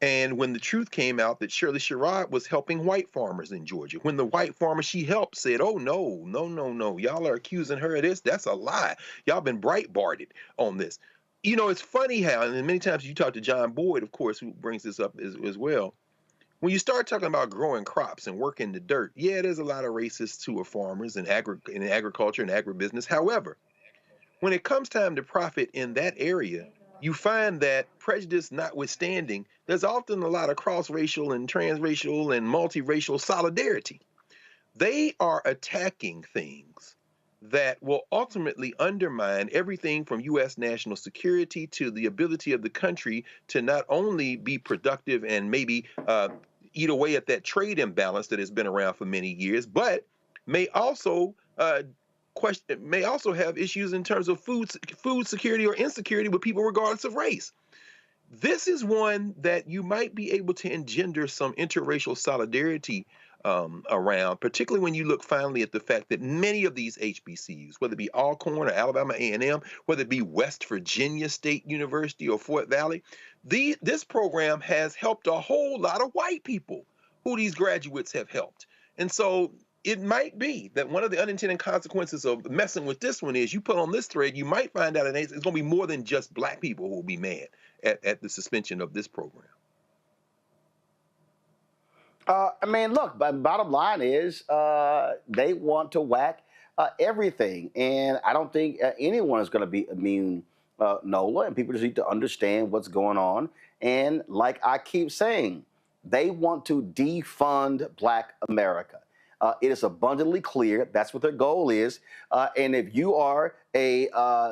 [SPEAKER 7] And when the truth came out that Shirley Sherrod was helping white farmers in Georgia, when the white farmer she helped said, "Oh no, no, no, no, y'all are accusing her of this. That's a lie. Y'all been Breitbarted on this." You know, it's funny how, and many times you talk to John Boyd, of course, who brings this up as well. When you start talking about growing crops and working the dirt, yeah, there's a lot of racists who are farmers in agriculture and agribusiness. However, when it comes time to profit in that area, you find that prejudice notwithstanding, there's often a lot of cross-racial and transracial and multiracial solidarity. They are attacking things that will ultimately undermine everything from U.S. national security to the ability of the country to not only be productive and maybe eat away at that trade imbalance that has been around for many years, but may also may also have issues in terms of food security or insecurity with people regardless of race. This is one that you might be able to engender some interracial solidarity around, particularly when you look finally at the fact that many of these HBCUs, whether it be Alcorn or Alabama A&M, whether it be West Virginia State University or Fort Valley, this program has helped a whole lot of white people who these graduates have helped. And so it might be that one of the unintended consequences of messing with this one is you put on this thread, you might find out it's going to be more than just black people who will be mad at the suspension of this program.
[SPEAKER 1] I mean, look, but bottom line is they want to whack everything. And I don't think anyone is going to be immune, NOLA, and people just need to understand what's going on. And like I keep saying, they want to defund Black America. It is abundantly clear that's what their goal is. And if you are a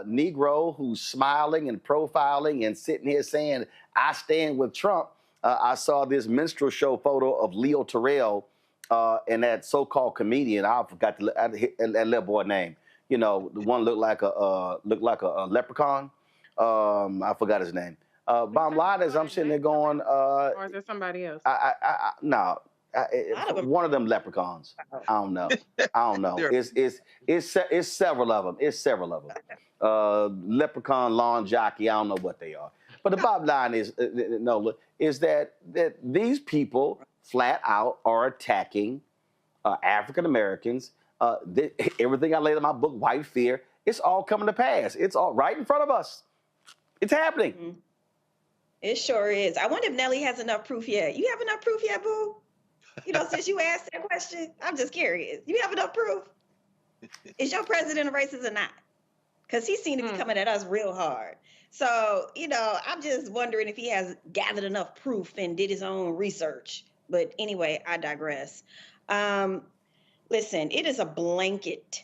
[SPEAKER 1] Negro who's smiling and profiling and sitting here saying, I stand with Trump, I saw this minstrel show photo of Leo Terrell and that so-called comedian. I forgot that little boy name. You know, the one looked like a leprechaun. I forgot his name. Bottom line is, I'm sitting there going,
[SPEAKER 5] or is there somebody else?
[SPEAKER 1] no. One of them leprechauns. I don't know. It's several of them. It's several of them. Leprechaun lawn jockey. I don't know what they are. But the bottom line is, Nola, is that these people flat out are attacking African Americans. Everything I laid in my book, White Fear, it's all coming to pass. It's all right in front of us. It's happening.
[SPEAKER 6] Mm-hmm. It sure is. I wonder if Nelly has enough proof yet. You have enough proof yet, boo? You know, since you asked that question, I'm just curious. You have enough proof? Is your president a racist or not? Because he seemed to be coming at us real hard. So, you know, I'm just wondering if he has gathered enough proof and did his own research. But anyway, I digress. Listen, it is a blanket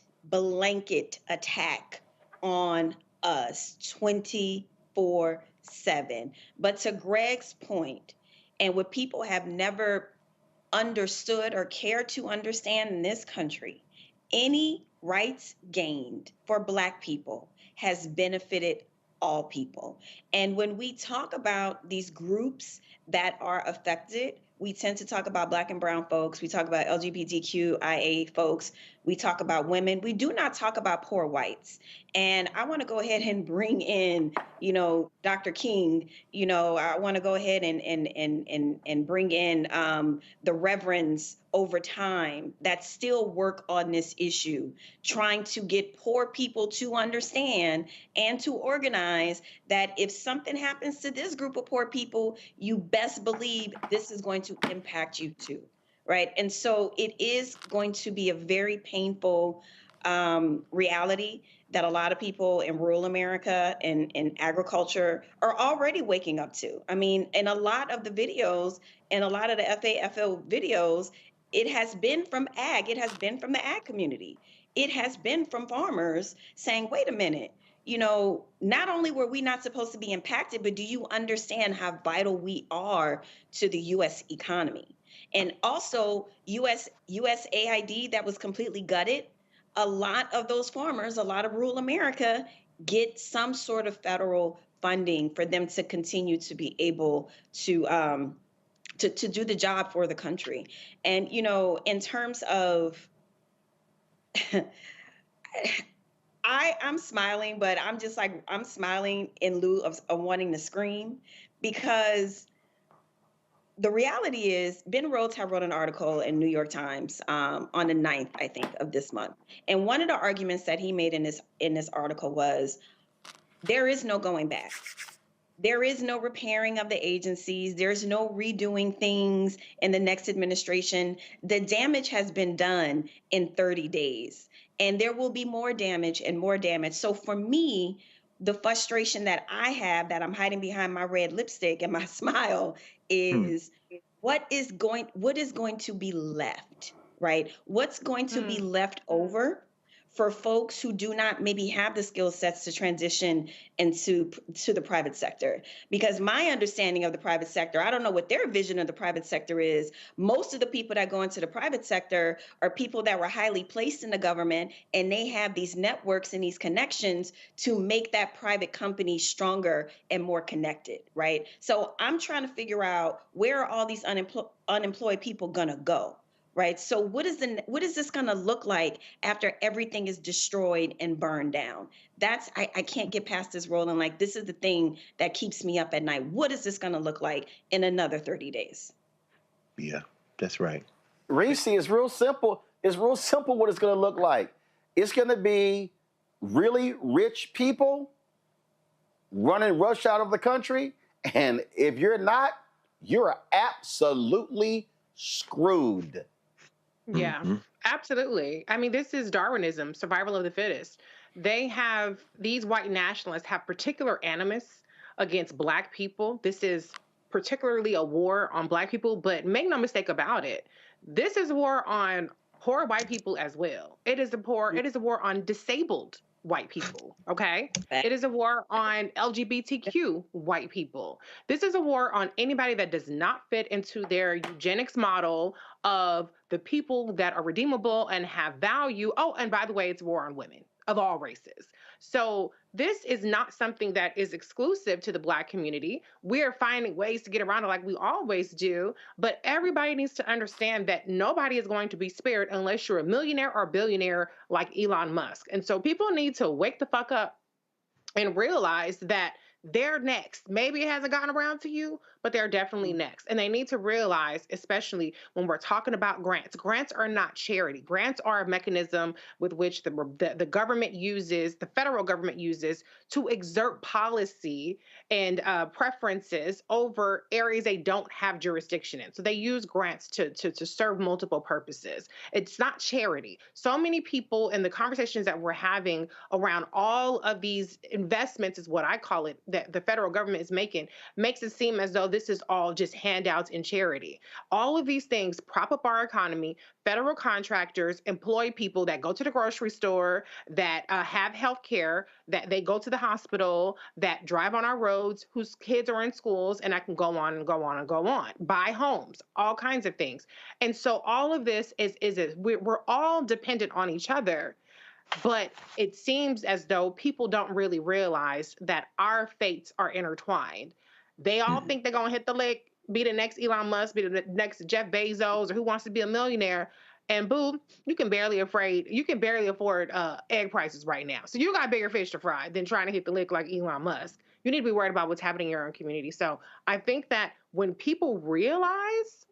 [SPEAKER 6] attack on us 24/7. But to Greg's point, and what people have never understood or care to understand in this country, any rights gained for Black people has benefited all people. And when we talk about these groups that are affected, we tend to talk about Black and brown folks. We talk about LGBTQIA folks. We talk about women. We do not talk about poor whites. And I want to go ahead and bring in, you know, Dr. King. You know, I want to go ahead and bring in the reverends over time that still work on this issue, trying to get poor people to understand and to organize that if something happens to this group of poor people, you best believe this is going to impact you too, right? And so it is going to be a very painful reality that a lot of people in rural America and in agriculture are already waking up to. I mean, in a lot of the videos and a lot of the FAFL videos, it has been from ag. It has been from the ag community. It has been from farmers saying, wait a minute, you know, not only were we not supposed to be impacted, but do you understand how vital we are to the U.S. economy? And also USAID that was completely gutted. A lot of those farmers, a lot of rural America get some sort of federal funding for them to continue to be able to do the job for the country. And, you know, in terms of, I'm smiling, but I'm just like, I'm smiling in lieu of wanting to scream, because the reality is, Ben Rhodes had wrote an article in New York Times on the 9th, I think, of this month. And one of the arguments that he made in this article was there is no going back. There is no repairing of the agencies. There's no redoing things in the next administration. The damage has been done in 30 days, and there will be more damage and more damage. So for me, the frustration that I have, that I'm hiding behind my red lipstick and my smile, is what is going to be left, right? What's going to be left over for folks who do not maybe have the skill sets to transition into the private sector? Because my understanding of the private sector, I don't know what their vision of the private sector is. Most of the people that go into the private sector are people that were highly placed in the government, and they have these networks and these connections to make that private company stronger and more connected, right? So I'm trying to figure out, where are all these unemployed people gonna go? Right. So what is this going to look like after everything is destroyed and burned down? I can't get past this, Roland. Like, this is the thing that keeps me up at night. What is this going to look like in another 30 days?
[SPEAKER 7] Yeah, that's right.
[SPEAKER 1] Reese, it's real simple. It's real simple what it's going to look like. It's going to be really rich people running rush out of the country. And if you're not, you're absolutely screwed.
[SPEAKER 5] Yeah, absolutely. I mean, this is Darwinism, survival of the fittest. These white nationalists have particular animus against Black people. This is particularly a war on Black people, but make no mistake about it, this is a war on poor white people as well. It is a war on disabled white people, okay? It is a war on LGBTQ white people. This is a war on anybody that does not fit into their eugenics model of the people that are redeemable and have value. Oh, and by the way, it's a war on women of all races. So this is not something that is exclusive to the Black community. We're finding ways to get around it like we always do, but everybody needs to understand that nobody is going to be spared unless you're a millionaire or billionaire like Elon Musk. And so people need to wake the fuck up and realize that they're next. Maybe it hasn't gotten around to you, but they're definitely next. And they need to realize, especially when we're talking about grants, grants are not charity. Grants are a mechanism with which the government uses, the federal government uses, to exert policy and preferences over areas they don't have jurisdiction in. So they use grants to serve multiple purposes. It's not charity. So many people in the conversations that we're having around all of these investments, is what I call it, that the federal government is making, makes it seem as though this is all just handouts and charity. All of these things prop up our economy. Federal contractors employ people that go to the grocery store, that have health care, that they go to the hospital, that drive on our roads, whose kids are in schools, and I can go on and go on and go on. Buy homes, all kinds of things. And so all of this we're all dependent on each other. But it seems as though people don't really realize that our fates are intertwined. They all think they're going to hit the lick, be the next Elon Musk, be the next Jeff Bezos, or who wants to be a millionaire. And boo, you can barely afford egg prices right now. So you got bigger fish to fry than trying to hit the lick like Elon Musk. You need to be worried about what's happening in your own community. So I think that when people realize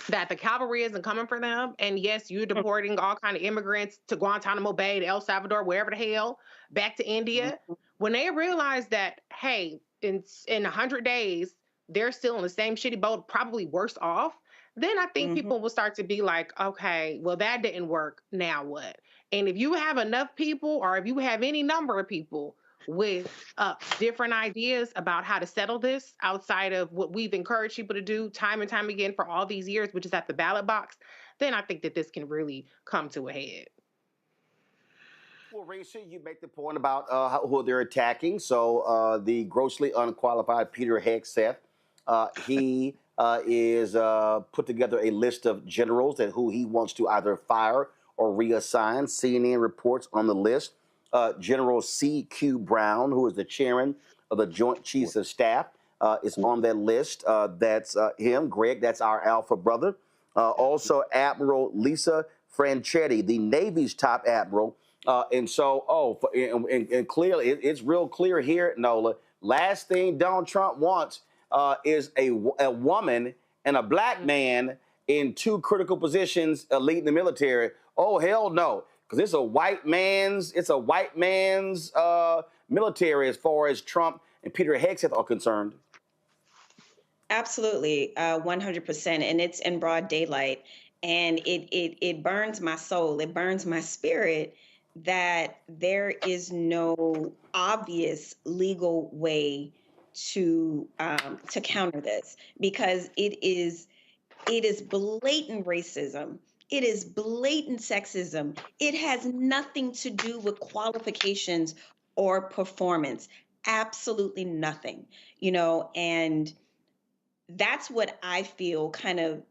[SPEAKER 5] that the cavalry isn't coming for them, and yes, you're deporting all kind of immigrants to Guantanamo Bay, to El Salvador, wherever the hell, back to India, when they realize that, hey, in 100 days, they're still in the same shitty boat, probably worse off, then I think people will start to be like, okay, well, that didn't work. Now what? And if you have enough people, or if you have any number of people with different ideas about how to settle this outside of what we've encouraged people to do time and time again for all these years, which is at the ballot box, then I think that this can really come to a head.
[SPEAKER 1] Well, Raisa, you make the point about who they're attacking. So the grossly unqualified Peter Hegseth, he is put together a list of generals that who he wants to either fire or reassign. CNN reports on the list. General C.Q. Brown, who is the chairman of the Joint Chiefs of Staff, is on that list. That's him. Greg, that's our alpha brother. Also, Admiral Lisa Franchetti, the Navy's top admiral. And clearly, it's real clear here, Nola. Last thing Donald Trump wants is a woman and a black man in two critical positions leading the military. Oh, hell no. Because it's a white man's military as far as Trump and Peter Hegseth are concerned.
[SPEAKER 6] Absolutely, 100%, and it's in broad daylight, and it burns my soul. It burns my spirit that there is no obvious legal way to counter this, because it is blatant racism. It is blatant sexism. It has nothing to do with qualifications or performance. Absolutely nothing, and that's what I feel kind of.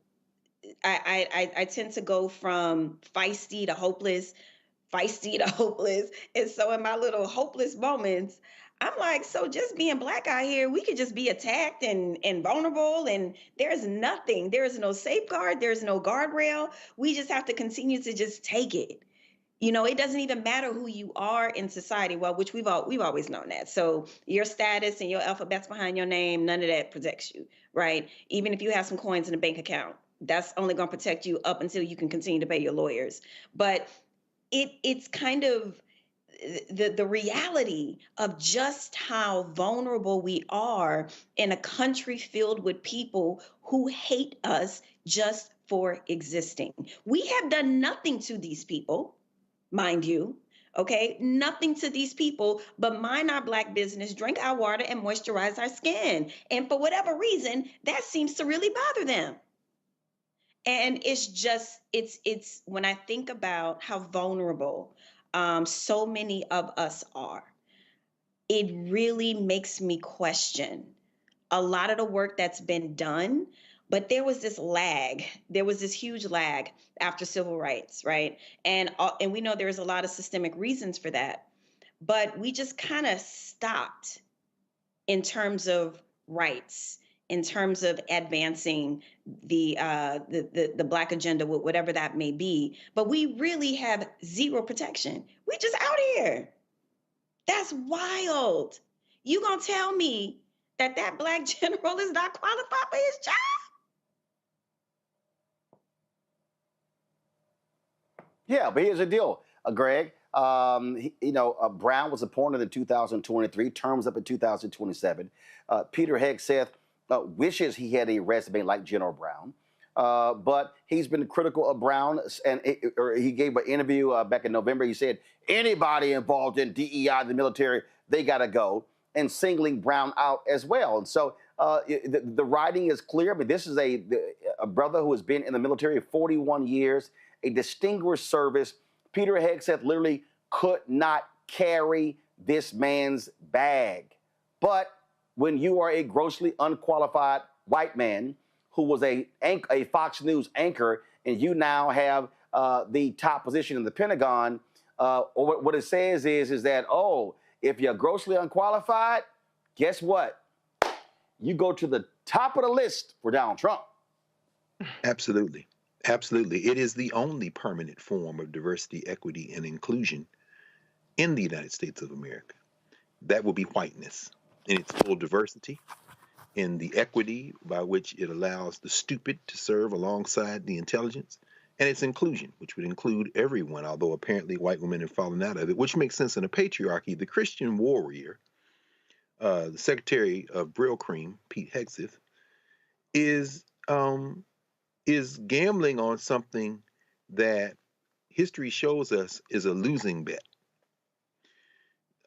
[SPEAKER 6] I tend to go from feisty to hopeless. And so in my little hopeless moments, I'm like, so just being black out here, we could just be attacked and vulnerable, and there's nothing. There is no safeguard. There's no guardrail. We just have to continue to just take it. It doesn't even matter who you are in society. Well, which we've always known that. So your status and your alphabets behind your name, none of that protects you, right? Even if you have some coins in a bank account, that's only going to protect you up until you can continue to pay your lawyers. But it's kind of the reality of just how vulnerable we are in a country filled with people who hate us just for existing. We have done nothing to these people, mind you, okay? Nothing to these people but mind our black business, drink our water, and moisturize our skin. And for whatever reason, that seems to really bother them. And it's when I think about how vulnerable so many of us are, it really makes me question a lot of the work that's been done. But there was this lag. There was this huge lag after civil rights, right? And we know there's a lot of systemic reasons for that. But we just kind of stopped in terms of rights, in terms of advancing the Black agenda, whatever that may be. But we really have zero protection. We just out here. That's wild. You gonna tell me that Black general is not qualified for his job?
[SPEAKER 1] Yeah, but here's the deal, Greg. Brown was appointed in 2023, terms up in 2027. Peter Hegseth wishes he had a resume like General Brown, but he's been critical of Brown, and he gave an interview back in November. He said anybody involved in DEI, the military, they got to go, and singling Brown out as well. And so the writing is clear. I mean, this is a brother who has been in the military 41 years, a distinguished service. Peter Hegseth literally could not carry this man's bag. But when you are a grossly unqualified white man who was a Fox News anchor, and you now have the top position in the Pentagon, what it says is that, oh, if you're grossly unqualified, guess what? You go to the top of the list for Donald Trump.
[SPEAKER 7] Absolutely. Absolutely. It is the only permanent form of diversity, equity, and inclusion in the United States of America. That will be whiteness in its full diversity, in the equity by which it allows the stupid to serve alongside the intelligence, and its inclusion, which would include everyone, although apparently white women have fallen out of it, which makes sense in a patriarchy. The Christian warrior, the Secretary of Brill Cream, Pete Hegseth, is gambling on something that history shows us is a losing bet.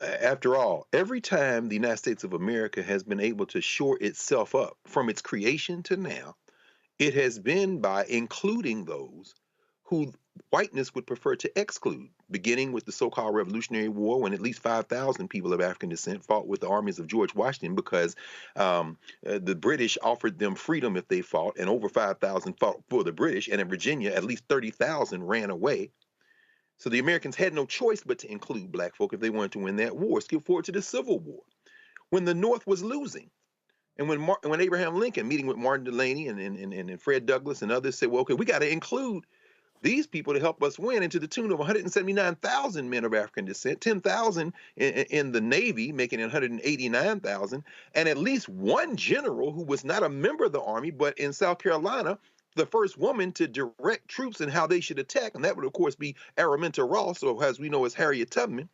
[SPEAKER 7] After all, every time the United States of America has been able to shore itself up from its creation to now, it has been by including those who whiteness would prefer to exclude, beginning with the so-called Revolutionary War, when at least 5,000 people of African descent fought with the armies of George Washington because the British offered them freedom if they fought, and over 5,000 fought for the British, and in Virginia, at least 30,000 ran away. So the Americans had no choice but to include black folk if they wanted to win that war. Skip forward to the Civil War, when the North was losing. And when Abraham Lincoln, meeting with Martin Delany and Fred Douglass and others, said, well, okay, we got to include these people to help us win, and to the tune of 179,000 men of African descent, 10,000 in the Navy, making it 189,000, and at least one general who was not a member of the Army, but in South Carolina, the first woman to direct troops and how they should attack, and that would, of course, be Araminta Ross, or as we know as Harriet Tubman.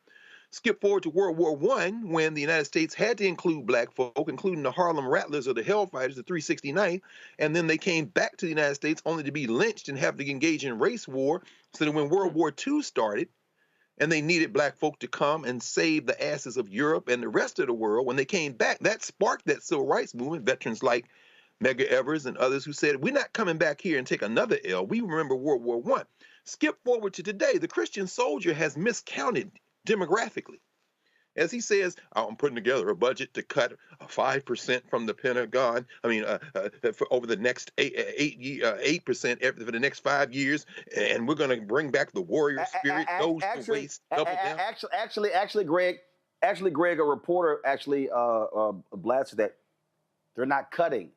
[SPEAKER 7] Skip forward to World War I, when the United States had to include black folk, including the Harlem Rattlers or the Hellfighters, the 369th, and then they came back to the United States only to be lynched and have to engage in race war. So that when World War II started, and they needed black folk to come and save the asses of Europe and the rest of the world, when they came back, that sparked that civil rights movement. Veterans like Medgar Evers and others who said, we're not coming back here and take another L. We remember World War I. Skip forward to today. The Christian soldier has miscounted demographically. As he says, I'm putting together a budget to cut 5% from the Pentagon. I mean, for over the next 8% for the next 5 years, and we're going to bring back the warrior spirit. Those who waste double down.
[SPEAKER 1] Actually, Greg, a reporter actually blasted that they're not cutting;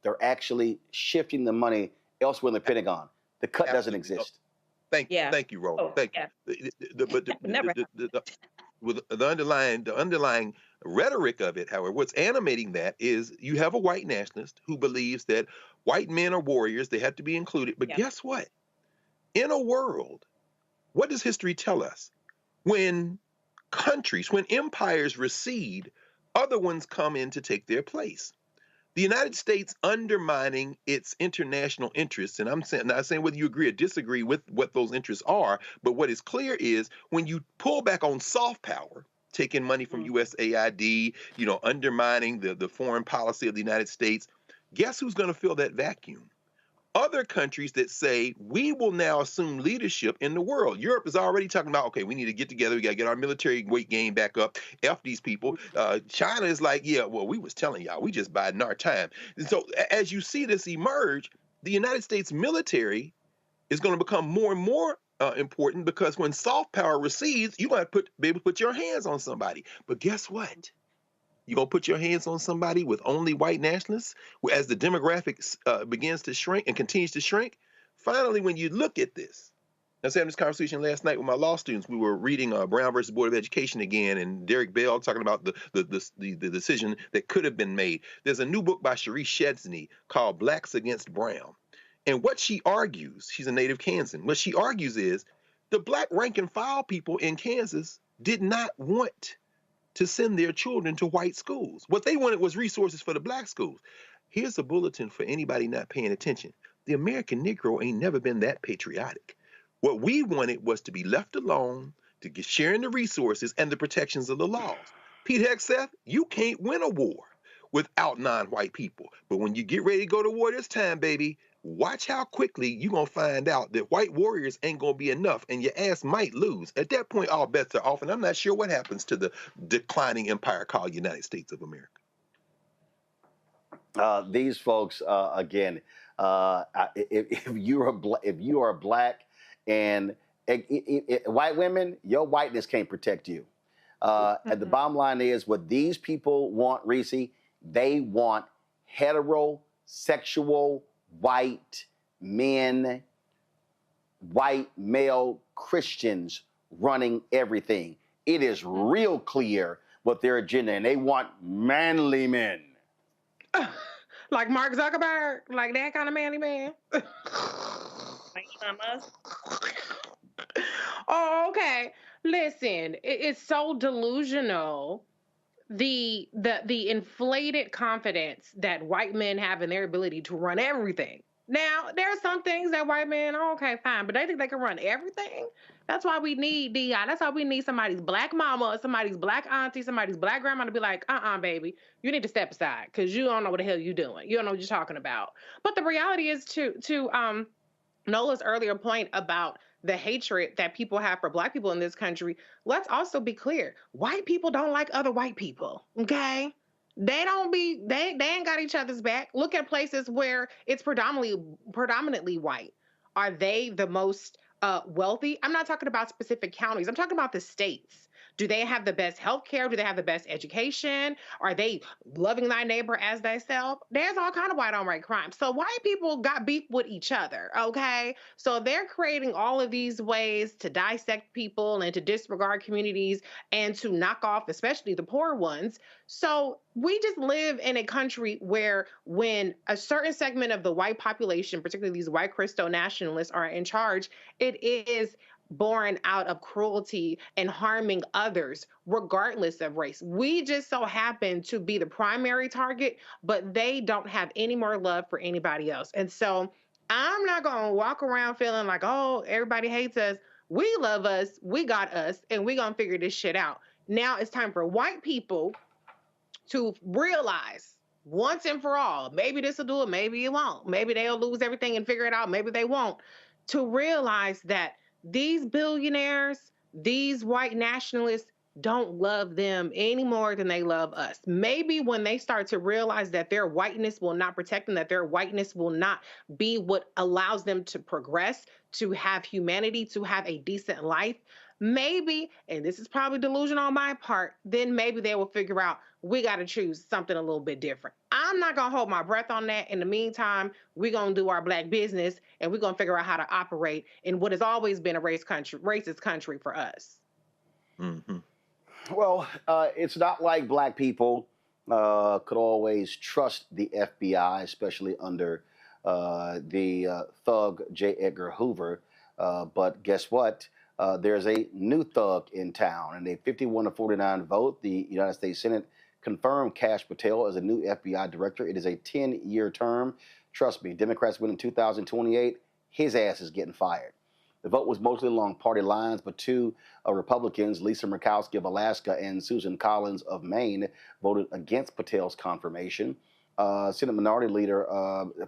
[SPEAKER 1] they're actually shifting the money elsewhere in the Pentagon. The cut doesn't exist.
[SPEAKER 7] Thank you, Roland. Thank you. With the underlying rhetoric of it, however, what's animating that is you have a white nationalist who believes that white men are warriors, they have to be included. But guess what? In a world, what does history tell us? When empires recede, other ones come in to take their place. The United States undermining its international interests, and I'm not saying whether you agree or disagree with what those interests are, but what is clear is when you pull back on soft power, taking money from USAID, undermining the foreign policy of the United States, guess who's going to fill that vacuum? Other countries that say, we will now assume leadership in the world. Europe is already talking about, okay, we need to get together. We got to get our military weight gain back up. F these people. China is like, yeah, well, we was telling y'all, we just biding our time. And so as you see this emerge, the United States military is going to become more and more important, because when soft power recedes, you're going to be able to put your hands on somebody. But guess what? You're going to put your hands on somebody with only white nationalists as the demographics begins to shrink and continues to shrink. Finally, when you look at this, I was having this conversation last night with my law students. We were reading Brown versus Board of Education again, and Derek Bell talking about the decision that could have been made. There's a new book by Cherie Chesney called Blacks Against Brown. And what she argues, she's a native Kansan, what she argues is the black rank and file people in Kansas did not want to send their children to white schools. What they wanted was resources for the black schools. Here's a bulletin for anybody not paying attention. The American Negro ain't never been that patriotic. What we wanted was to be left alone, to get sharing the resources and the protections of the laws. Pete Hegseth, you can't win a war without non-white people. But when you get ready to go to war this time, baby, watch how quickly you're going to find out that white warriors ain't going to be enough, and your ass might lose. At that point, all bets are off, and I'm not sure what happens to the declining empire called United States of America.
[SPEAKER 1] These folks, again, if you are black and white women, your whiteness can't protect you. And the bottom line is, what these people want, Reese, they want heterosexual white men, white male Christians running everything. It is real clear what their agenda, and they want manly men.
[SPEAKER 5] Like Mark Zuckerberg, like that kind of manly man.
[SPEAKER 6] Like Elon Musk.
[SPEAKER 5] Oh, okay. Listen, it's so delusional. The inflated confidence that white men have in their ability to run everything. Now, there are some things that white men, okay, fine, but they think they can run everything. That's why we need DI. That's why we need somebody's black mama, somebody's black auntie, somebody's black grandma to be like, baby, you need to step aside because you don't know what the hell you're doing. You don't know what you're talking about. But the reality is, to Nola's earlier point about the hatred that people have for black people in this country, let's also be clear. White people don't like other white people, okay? They ain't got each other's back. Look at places where it's predominantly white. Are they the most wealthy? I'm not talking about specific counties. I'm talking about the states. Do they have the best health care? Do they have the best education? Are they loving thy neighbor as thyself? There's all kind of white on white crime. So white people got beef with each other, okay? So they're creating all of these ways to dissect people and to disregard communities and to knock off, especially the poor ones. So we just live in a country where when a certain segment of the white population, particularly these white Christo nationalists, are in charge, it is born out of cruelty and harming others, regardless of race. We just so happen to be the primary target, but they don't have any more love for anybody else. And so I'm not going to walk around feeling like, oh, everybody hates us. We love us, we got us, and we're going to figure this shit out. Now it's time for white people to realize once and for all, maybe this will do it, maybe it won't. Maybe they'll lose everything and figure it out, maybe they won't. To realize that these billionaires, these white nationalists don't love them any more than they love us. Maybe when they start to realize that their whiteness will not protect them, that their whiteness will not be what allows them to progress, to have humanity, to have a decent life, maybe, and this is probably delusion on my part, then maybe they will figure out we got to choose something a little bit different. I'm not going to hold my breath on that. In the meantime, we're going to do our black business and we're going to figure out how to operate in what has always been a racist country for us.
[SPEAKER 7] Mm-hmm.
[SPEAKER 1] Well, it's not like black people could always trust the FBI, especially under the thug J. Edgar Hoover. But guess what? There's a new thug in town, and a 51-49 vote. The United States Senate confirmed Kash Patel as a new FBI director. It is a 10-year term. Trust me, Democrats win in 2028. His ass is getting fired. The vote was mostly along party lines, but two Republicans, Lisa Murkowski of Alaska and Susan Collins of Maine, voted against Patel's confirmation. Senate Minority Leader,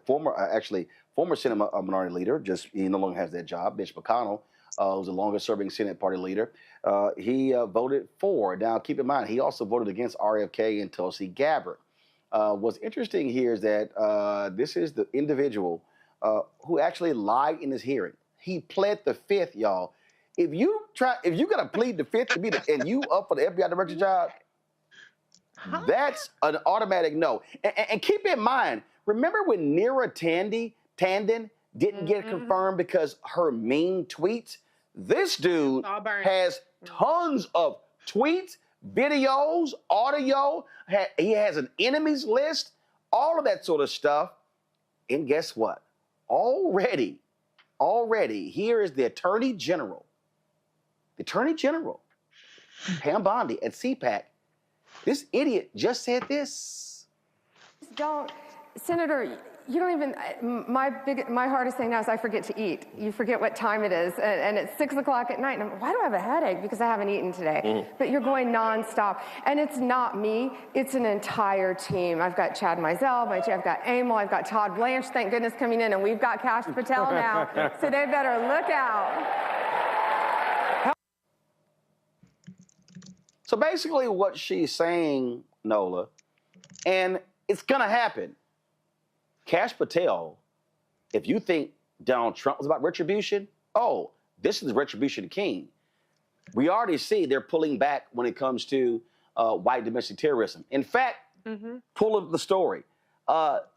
[SPEAKER 1] former Senate Minority Leader, just he no longer has that job, Mitch McConnell, who's the longest-serving Senate Party leader, he voted for. Now, keep in mind, he also voted against RFK and Tulsi Gabbard. What's interesting here is that this is the individual who actually lied in his hearing. He pled the fifth, y'all. If you gotta plead the fifth to be and you up for the FBI director job, that's an automatic no. And keep in mind, remember when Neera Tanden didn't get confirmed because her mean tweets? This dude has tons of tweets, videos, audio. He has an enemies list, all of that sort of stuff. And guess what? Already, here is the Attorney General. The Attorney General, Pam Bondi at CPAC. This idiot just said this.
[SPEAKER 9] Senator, you don't even, my hardest thing now is I forget to eat. You forget what time it is, and it's 6 o'clock at night, and why do I have a headache? Because I haven't eaten today. But you're going nonstop, and it's not me, it's an entire team. I've got Chad Mizell, I've got Emil, I've got Todd Blanche, thank goodness, coming in, and we've got Kash Patel now, so they better look out.
[SPEAKER 1] So basically what she's saying, Nola, and it's gonna happen. Kash Patel, if you think Donald Trump was about retribution, oh, this is Retribution King. We already see they're pulling back when it comes to white domestic terrorism. In fact, pull up the story.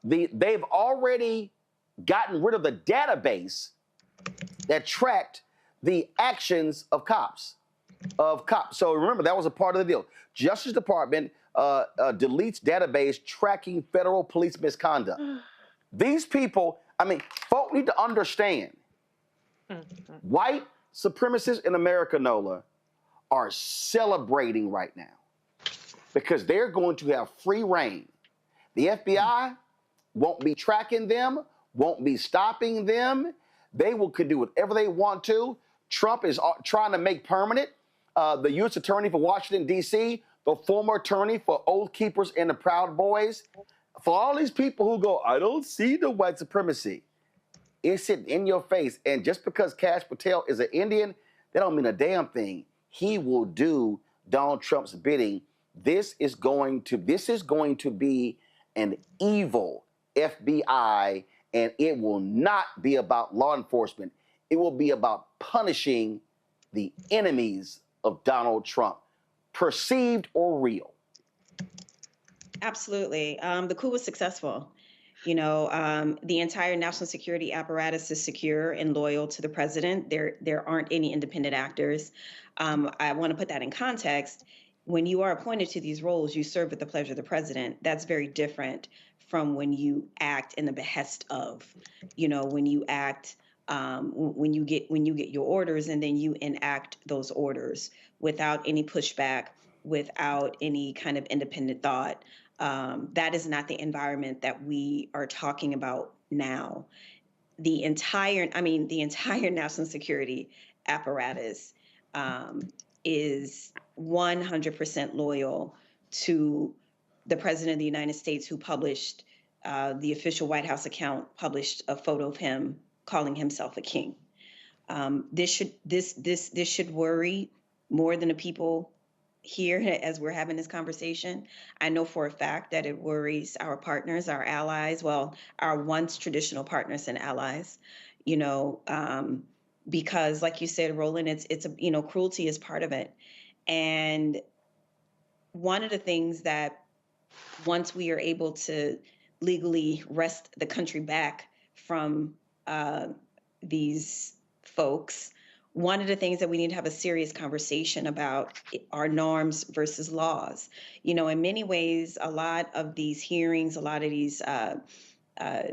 [SPEAKER 1] They've already gotten rid of the database that tracked the actions of cops. So remember, that was a part of the deal. Justice Department deletes database tracking federal police misconduct. These people, folk need to understand. White supremacists in America, Nola, are celebrating right now because they're going to have free reign. The FBI won't be tracking them, won't be stopping them. They could do whatever they want to. Trump is trying to make permanent the U.S. Attorney for Washington, D.C., the former attorney for Oath Keepers and the Proud Boys. For all these people who go, I don't see the white supremacy, it's sitting in your face. And just because Kash Patel is an Indian, that don't mean a damn thing. He will do Donald Trump's bidding. This is going to be an evil FBI, and it will not be about law enforcement. It will be about punishing the enemies of Donald Trump. perceived or real?
[SPEAKER 6] Absolutely. The coup was successful. You know, the entire national security apparatus is secure and loyal to the president. There aren't any independent actors. I want to put that in context. When you are appointed to these roles, you serve at the pleasure of the president. That's very different from when you act in the behest of. You know, when you act, when you get your orders and then you enact those orders without any pushback, without any kind of independent thought. That is not the environment that we are talking about now. The entire national security apparatus is 100% loyal to the president of the United States, who published the official White House account published a photo of him calling himself a king. This should worry more than the people here as we're having this conversation. I know for a fact that it worries our partners, our allies, well, our once traditional partners and allies, you know, because like you said, Roland, it's you know, cruelty is part of it. And one of the things that once we are able to legally wrest the country back from these folks, one of the things that we need to have a serious conversation about are norms versus laws. You know, in many ways, a lot of these hearings, a lot of these,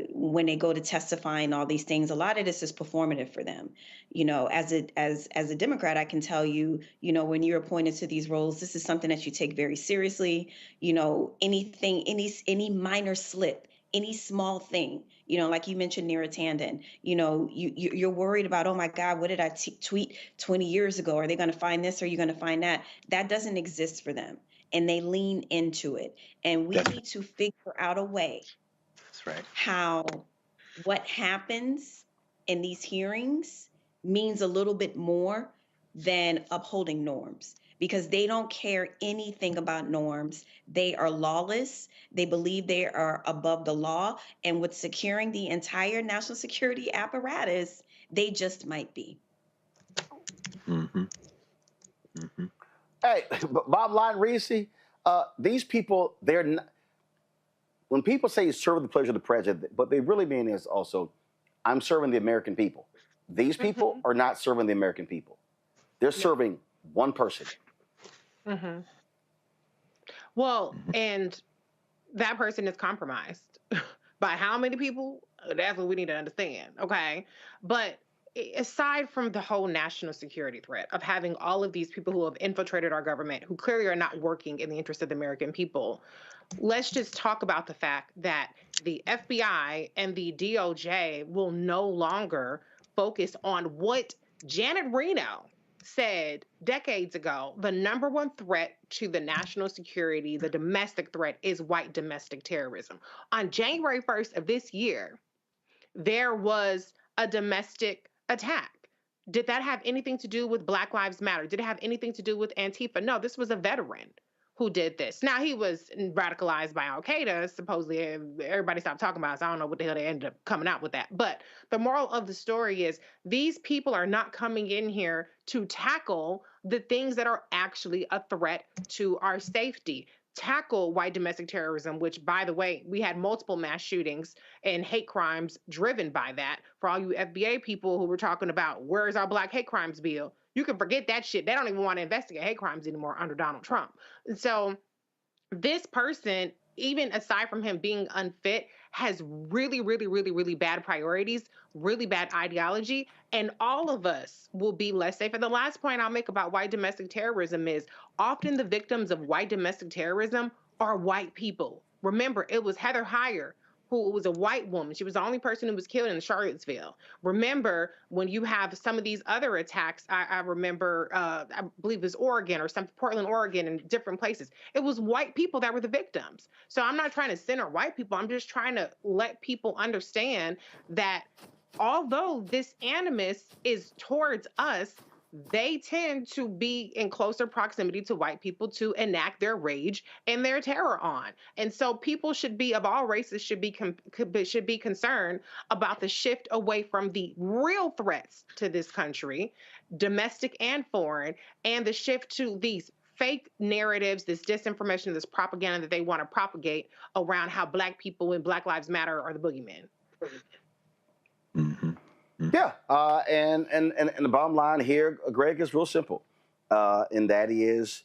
[SPEAKER 6] when they go to testify and all these things, a lot of this is performative for them. You know, as a Democrat, I can tell you, you know, when you're appointed to these roles, this is something that you take very seriously. You know, any minor slip, any small thing, you know, like you mentioned, Neera Tanden, you know, you're worried about, oh my God, what did I tweet 20 years ago? Are they going to find this? Or are you going to find that? That doesn't exist for them. And they lean into it. And we need to figure out a way.
[SPEAKER 1] That's right.
[SPEAKER 6] How what happens in these hearings means a little bit more than upholding norms, because they don't care anything about norms. They are lawless. They believe they are above the law. And with securing the entire national security apparatus, they just might be.
[SPEAKER 7] Mm-hmm. Mm-hmm.
[SPEAKER 1] Hey, bottom line, Reese, these people, they're not, when people say serve the pleasure of the president, what they really mean is also, I'm serving the American people. These people are not serving the American people. They're serving one person.
[SPEAKER 5] Mm-hmm. Well, and that person is compromised by how many people? That's what we need to understand, okay? But aside from the whole national security threat of having all of these people who have infiltrated our government, who clearly are not working in the interest of the American people, let's just talk about the fact that the FBI and the DOJ will no longer focus on what Janet Reno said decades ago. The number one threat to the national security, the domestic threat, is white domestic terrorism. On January 1st of this year, there was a domestic attack. Did that have anything to do with Black Lives Matter? Did it have anything to do with Antifa? No, this was a veteran who did this. Now, he was radicalized by Al-Qaeda, supposedly. Everybody stopped talking about it, so I don't know what the hell they ended up coming out with that. But the moral of the story is these people are not coming in here to tackle the things that are actually a threat to our safety. Tackle white domestic terrorism, which, by the way, we had multiple mass shootings and hate crimes driven by that. For all you FBA people who were talking about, where's our black hate crimes bill? You can forget that shit. They don't even want to investigate hate crimes anymore under Donald Trump. So this person, even aside from him being unfit, has really, really, really, really bad priorities, really bad ideology, and all of us will be less safe. And the last point I'll make about white domestic terrorism is often the victims of white domestic terrorism are white people. Remember, it was Heather Heyer, who was a white woman. She was the only person who was killed in Charlottesville. Remember, when you have some of these other attacks, I remember, I believe it was Oregon or some Portland, Oregon, and different places. It was white people that were the victims. So I'm not trying to center white people. I'm just trying to let people understand that although this animus is towards us, they tend to be in closer proximity to white people to enact their rage and their terror on. And so people should be, of all races, should be concerned about the shift away from the real threats to this country, domestic and foreign, and the shift to these fake narratives, this disinformation, this propaganda that they want to propagate around how Black people and Black Lives Matter are the boogeymen.
[SPEAKER 7] Mm-hmm. Mm-hmm.
[SPEAKER 1] Yeah, and the bottom line here, Greg, is real simple, and that is,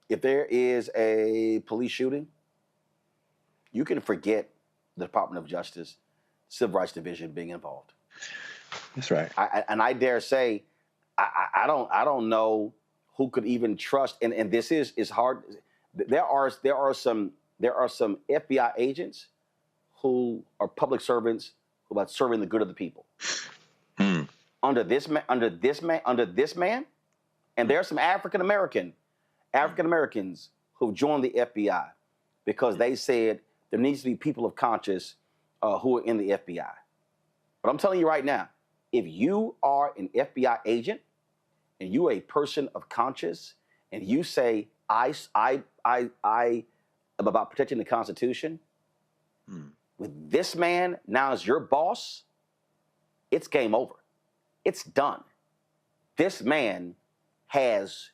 [SPEAKER 1] if there is a police shooting, you can forget the Department of Justice, Civil Rights Division being involved.
[SPEAKER 7] That's right.
[SPEAKER 1] I dare say, I don't know who could even trust, and this is hard. There are some FBI agents who are public servants who are serving the good of the people.
[SPEAKER 7] Mm.
[SPEAKER 1] Under this man, and there are some African Americans who've joined the FBI because they said there needs to be people of conscience who are in the FBI. But I'm telling you right now, if you are an FBI agent and you are a person of conscience and you say I am about protecting the Constitution, with this man now as your boss, it's game over. It's done. This man has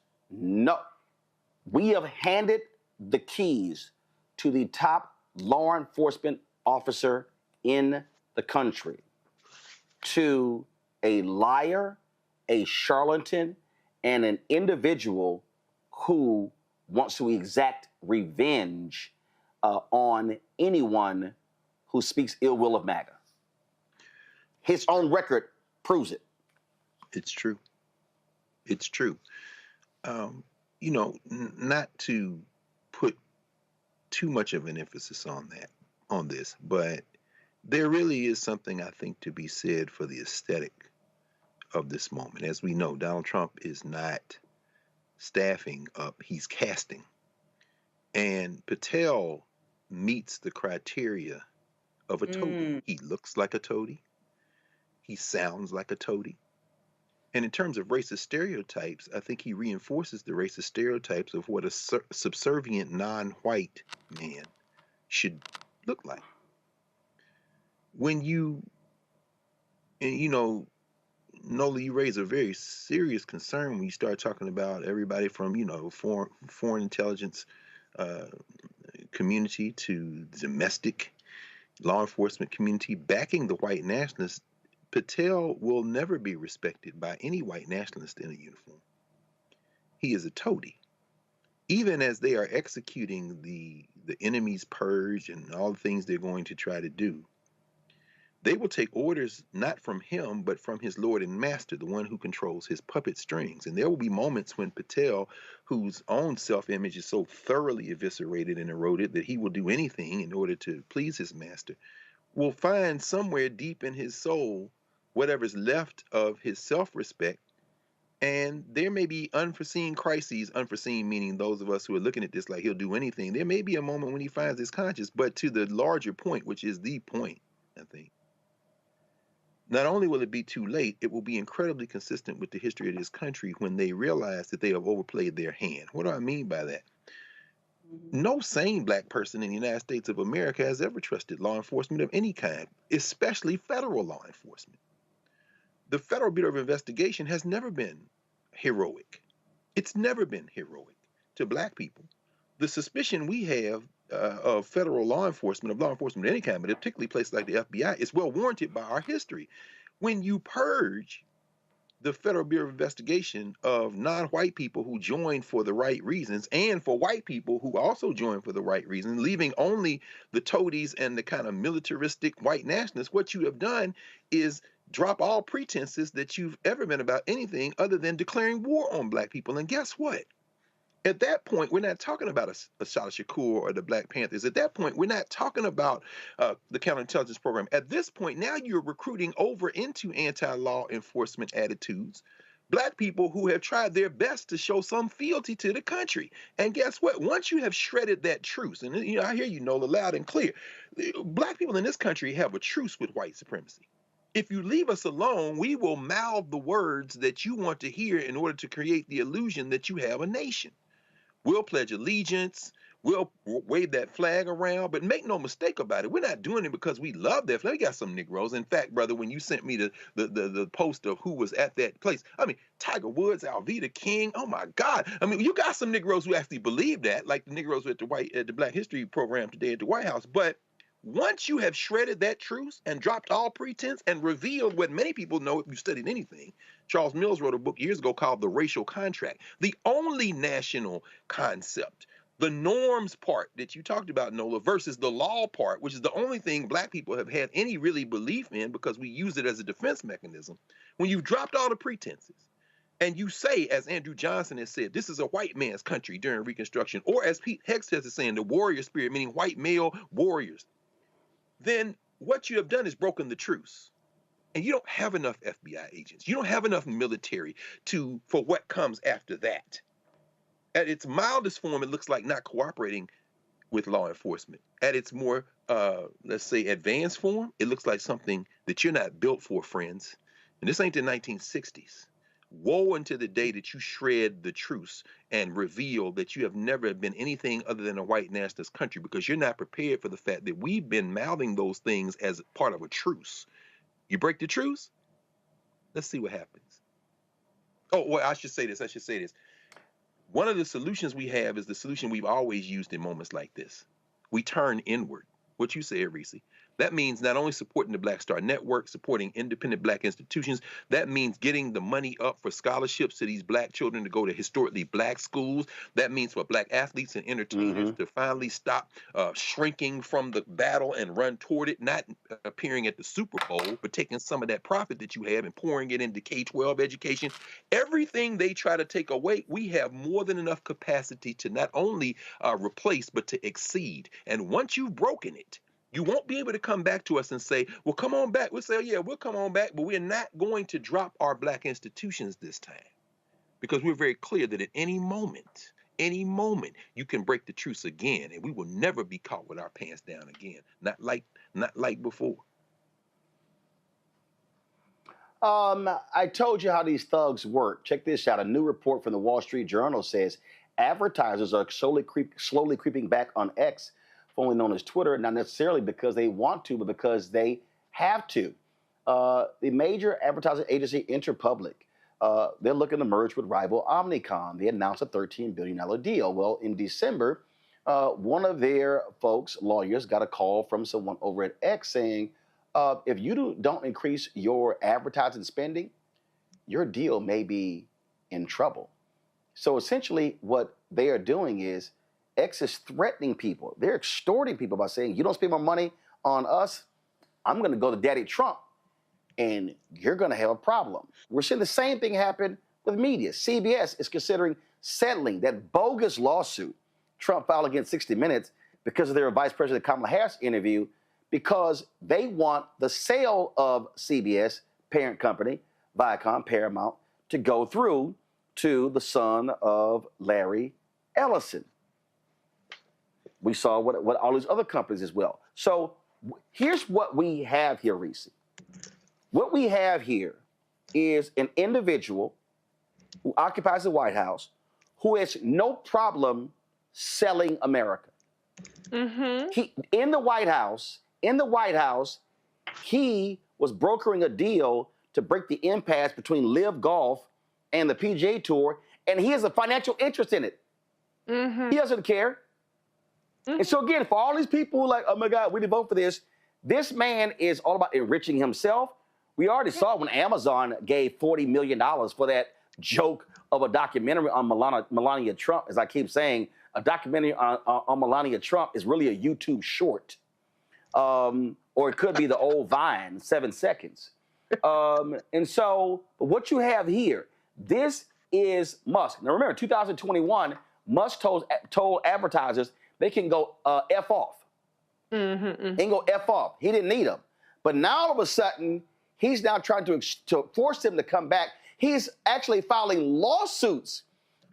[SPEAKER 1] we have handed the keys to the top law enforcement officer in the country to a liar, a charlatan, and an individual who wants to exact revenge on anyone who speaks ill will of MAGA. His own record proves it.
[SPEAKER 7] It's true. It's true. Not to put too much of an emphasis on this, but there really is something I think to be said for the aesthetic of this moment. As we know, Donald Trump is not staffing up, he's casting. And Patel meets the criteria of a toady. He looks like a toady. He sounds like a toady. And in terms of racist stereotypes, I think he reinforces the racist stereotypes of what a subservient non-white man should look like. Nola, you raise a very serious concern when you start talking about everybody from, foreign intelligence community to domestic law enforcement community backing the white nationalists. Patel will never be respected by any white nationalist in a uniform. He is a toady. Even as they are executing the enemy's purge and all the things they're going to try to do, they will take orders not from him, but from his Lord and Master, the one who controls his puppet strings. And there will be moments when Patel, whose own self-image is so thoroughly eviscerated and eroded that he will do anything in order to please his master, will find somewhere deep in his soul whatever's left of his self-respect. And there may be unforeseen crises, unforeseen meaning those of us who are looking at this like he'll do anything. There may be a moment when he finds his conscience, but to the larger point, which is the point, I think, not only will it be too late, it will be incredibly consistent with the history of this country when they realize that they have overplayed their hand. What do I mean by that? No sane black person in the United States of America has ever trusted law enforcement of any kind, especially federal law enforcement. The Federal Bureau of Investigation has never been heroic. It's never been heroic to black people. The suspicion we have of federal law enforcement, of any kind, but particularly places like the FBI, is well warranted by our history. When you purge the Federal Bureau of Investigation of non-white people who joined for the right reasons and for white people who also joined for the right reasons, leaving only the toadies and the kind of militaristic white nationalists, what you have done is drop all pretenses that you've ever been about anything other than declaring war on black people. And guess what? At that point, we're not talking about a Shada Shakur or the Black Panthers. At that point, we're not talking about the counterintelligence program. At this point, now you're recruiting over into anti-law enforcement attitudes black people who have tried their best to show some fealty to the country. And guess what? Once you have shredded that truce, and I hear you, Nola, loud and clear, black people in this country have a truce with white supremacy. If you leave us alone, we will mouth the words that you want to hear in order to create the illusion that you have a nation. We'll pledge allegiance. We'll wave that flag around, but make no mistake about it. We're not doing it because we love that flag. We got some Negroes. In fact, brother, when you sent me the post of who was at that place, I mean, Tiger Woods, Alveda King. Oh my God! I mean, you got some Negroes who actually believe that, like the Negroes at the Black History program today at the White House. But once you have shredded that truce and dropped all pretense and revealed what many people know if you studied anything, Charles Mills wrote a book years ago called The Racial Contract, the only national concept. The norms part that you talked about, Nola, versus the law part, which is the only thing black people have had any really belief in because we use it as a defense mechanism. When you've dropped all the pretenses and you say, as Andrew Johnson has said, this is a white man's country during Reconstruction, or as Pete Hegseth is saying, the warrior spirit, meaning white male warriors, then what you have done is broken the truce. And you don't have enough FBI agents. You don't have enough military for what comes after that. At its mildest form, it looks like not cooperating with law enforcement. At its more, let's say, advanced form, it looks like something that you're not built for, friends. And this ain't the 1960s. Woe unto the day that you shred the truce and reveal that you have never been anything other than a white nationalist country, because you're not prepared for the fact that we've been mouthing those things as part of a truce. You break the truce, let's see what happens. Oh, well, I should say this. One of the solutions we have is the solution we've always used in moments like this. We turn inward. What you said, Reese. That means not only supporting the Black Star Network, supporting independent black institutions, that means getting the money up for scholarships to these black children to go to historically black schools. That means for black athletes and entertainers to finally stop shrinking from the battle and run toward it, not appearing at the Super Bowl, but taking some of that profit that you have and pouring it into K-12 education. Everything they try to take away, we have more than enough capacity to not only replace, but to exceed. And once you've broken it, you won't be able to come back to us and say, well, come on back. We'll say, oh, yeah, we'll come on back, but we're not going to drop our black institutions this time, because we're very clear that at any moment, you can break the truce again, and we will never be caught with our pants down again. Not like before.
[SPEAKER 1] I told you how these thugs work. Check this out. A new report from the Wall Street Journal says advertisers are slowly creeping back on X, formerly known as Twitter, not necessarily because they want to, but because they have to. The major advertising agency, Interpublic, they're looking to merge with rival Omnicom. They announced a $13 billion deal. Well, in December, one of their folks, lawyers, got a call from someone over at X saying, if you don't increase your advertising spending, your deal may be in trouble. So essentially what they are doing is X is threatening people. They're extorting people by saying, you don't spend more money on us, I'm going to go to Daddy Trump, and you're going to have a problem. We're seeing the same thing happen with media. CBS is considering settling that bogus lawsuit Trump filed against 60 Minutes because of their Vice President Kamala Harris interview, because they want the sale of CBS, parent company, Viacom, Paramount, to go through to the son of Larry Ellison. We saw what all these other companies as well. So here's what we have here, Reese. What we have here is an individual who occupies the White House who has no problem selling America. He, in the White House, he was brokering a deal to break the impasse between Live Golf and the PGA Tour, and he has a financial interest in it. He doesn't care. And so again, for all these people who are like, oh my God, we didn't vote for this, this man is all about enriching himself. We already saw when Amazon gave $40 million for that joke of a documentary on Melania Trump. As I keep saying, a documentary on Melania Trump is really a YouTube short. Or it could be the old Vine, 7 seconds. And so what you have here, this is Musk. Now remember, 2021, Musk told advertisers they can go F off. They can go F off. He didn't need them. But now all of a sudden, he's now trying to force them to come back. He's actually filing lawsuits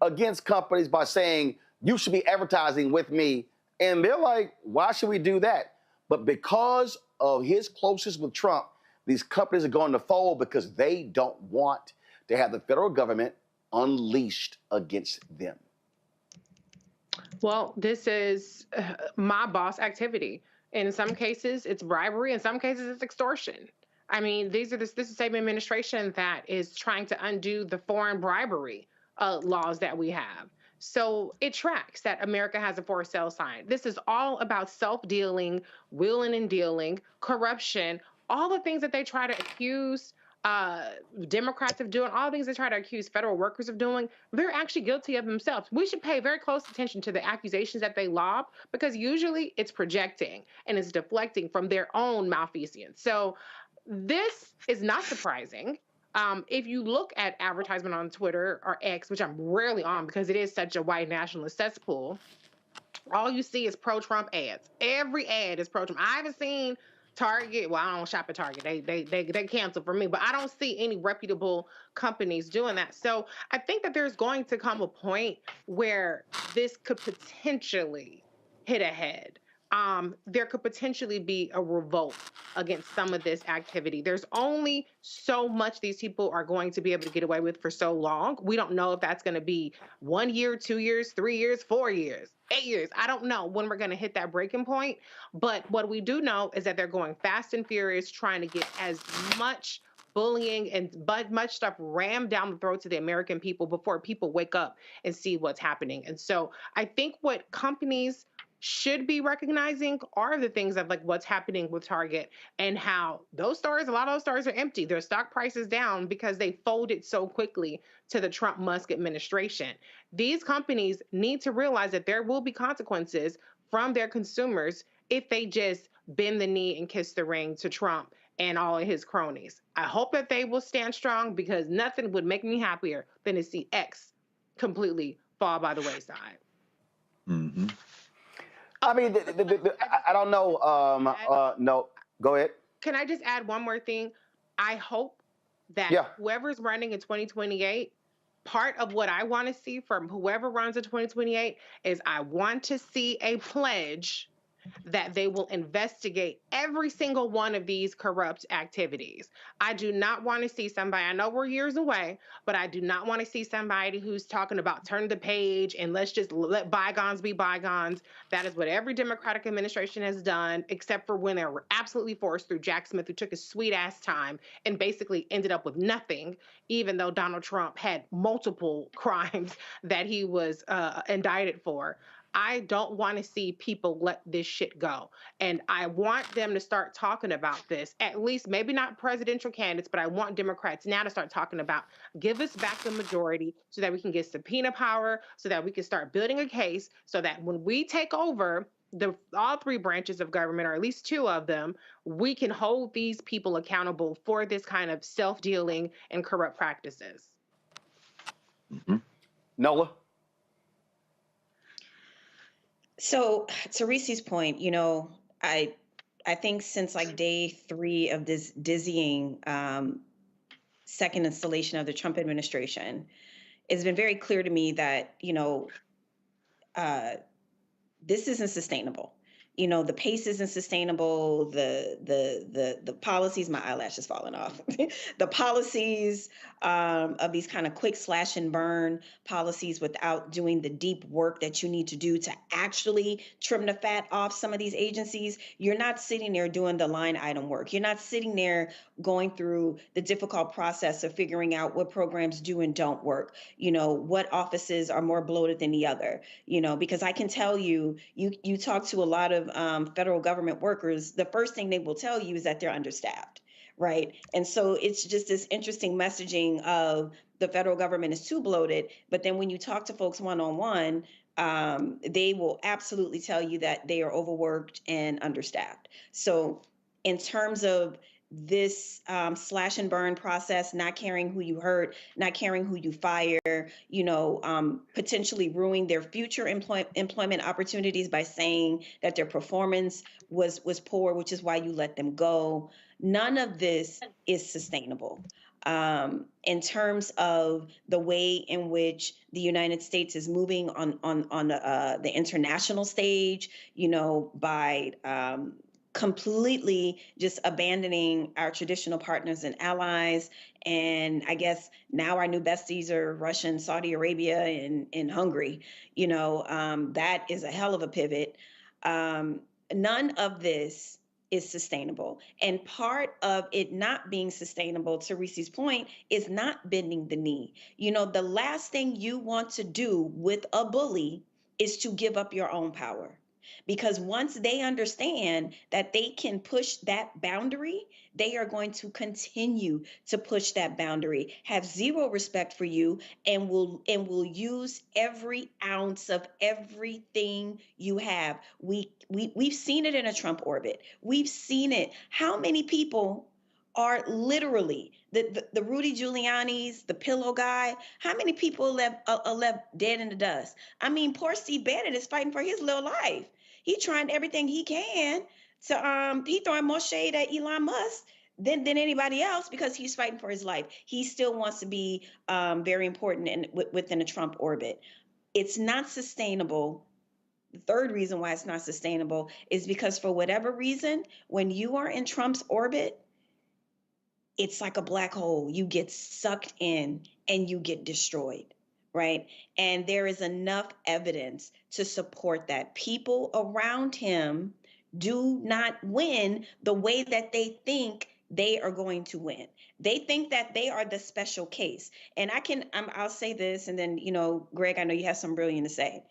[SPEAKER 1] against companies by saying, you should be advertising with me. And they're like, why should we do that? But because of his closeness with Trump, these companies are going to fold because they don't want to have the federal government unleashed against them.
[SPEAKER 5] Well, this is mob boss activity. In some cases, it's bribery. In some cases, it's extortion. I mean, this is the same administration that is trying to undo the foreign bribery laws that we have. So it tracks that America has a for sale sign. This is all about self dealing, wheeling and dealing, corruption, all the things that they try to accuse uh, Democrats of doing, all the things they try to accuse federal workers of doing, they're actually guilty of themselves. We should pay very close attention to the accusations that they lob because usually it's projecting and it's deflecting from their own malfeasance. So this is not surprising. If you look at advertisement on Twitter or X, which I'm rarely on because it is such a white nationalist cesspool, all you see is pro-Trump ads. Every ad is pro-Trump. I haven't seen Target. Well, I don't shop at Target. They cancel for me, but I don't see any reputable companies doing that. So I think that there's going to come a point where this could potentially hit ahead. There could potentially be a revolt against some of this activity. There's only so much these people are going to be able to get away with for so long. We don't know if that's going to be 1 year, 2 years, 3 years, 4 years, 8 years. I don't know when we're going to hit that breaking point. But what we do know is that they're going fast and furious, trying to get as much bullying and much stuff rammed down the throats of the American people before people wake up and see what's happening. And so I think what companies should be recognizing are the things of like what's happening with Target and how those stores, a lot of those stores are empty. Their stock price is down because they folded so quickly to the Trump Musk administration. These companies need to realize that there will be consequences from their consumers if they just bend the knee and kiss the ring to Trump and all of his cronies. I hope that they will stand strong because nothing would make me happier than to see X completely fall by the wayside.
[SPEAKER 7] Mm-hmm.
[SPEAKER 1] I mean, I don't know. No, go ahead.
[SPEAKER 5] Can I just add one more thing? I hope that
[SPEAKER 1] Yeah.
[SPEAKER 5] whoever's running in 2028, part of what I want to see from whoever runs in 2028 is I want to see a pledge that they will investigate every single one of these corrupt activities. I do not want to see somebody, I know we're years away, but I do not want to see somebody who's talking about turn the page and let's just let bygones be bygones. That is what every Democratic administration has done, except for when they were absolutely forced through Jack Smith, who took his sweet ass time and basically ended up with nothing, even though Donald Trump had multiple crimes that he was indicted for. I don't want to see people let this shit go. And I want them to start talking about this, at least maybe not presidential candidates, but I want Democrats now to start talking about give us back the majority so that we can get subpoena power, so that we can start building a case so that when we take over all three branches of government, or at least two of them, we can hold these people accountable for this kind of self-dealing and corrupt practices.
[SPEAKER 7] Mm-hmm.
[SPEAKER 1] Nola?
[SPEAKER 6] So to Reese's point, you know, I think since like day 3 of this dizzying second installation of the Trump administration, it's been very clear to me that, you know, this isn't sustainable. You know, the pace isn't sustainable. The policies, my eyelash is falling off. The policies of these kind of quick slash and burn policies without doing the deep work that you need to do to actually trim the fat off some of these agencies. You're not sitting there doing the line item work. You're not sitting there going through the difficult process of figuring out what programs do and don't work. You know, what offices are more bloated than the other. You know, because I can tell you talk to a lot of federal government workers, the first thing they will tell you is that they're understaffed, right? And so it's just this interesting messaging of the federal government is too bloated, but then when you talk to folks one-on-one, they will absolutely tell you that they are overworked and understaffed. So in terms of this slash and burn process, not caring who you hurt, not caring who you fire, you know, potentially ruining their future employment opportunities by saying that their performance was poor, which is why you let them go. None of this is sustainable. In terms of the way in which the United States is moving on the international stage, you know, by completely just abandoning our traditional partners and allies. And I guess now our new besties are Russia and Saudi Arabia and Hungary. That is a hell of a pivot. None of this is sustainable. And part of it not being sustainable, to Reese's point, is not bending the knee. The last thing you want to do with a bully is to give up your own power. Because once they understand that they can push that boundary, they are going to continue to push that boundary, have zero respect for you, and will use every ounce of everything you have. We've seen it in a Trump orbit. We've seen it. How many people are literally the Rudy Giuliani's, the pillow guy? How many people left dead in the dust? I mean, poor Steve Bannon is fighting for his little life. He trying everything he can to he throwing more shade at Elon Musk than anybody else because he's fighting for his life. He still wants to be very important within a Trump orbit. It's not sustainable. The third reason why it's not sustainable is because for whatever reason, when you are in Trump's orbit, it's like a black hole. You get sucked in and you get destroyed. Right. And there is enough evidence to support that. People around him do not win the way that they think they are going to win. They think that they are the special case. And I'll say this, and then, Greg, I know you have something brilliant to say.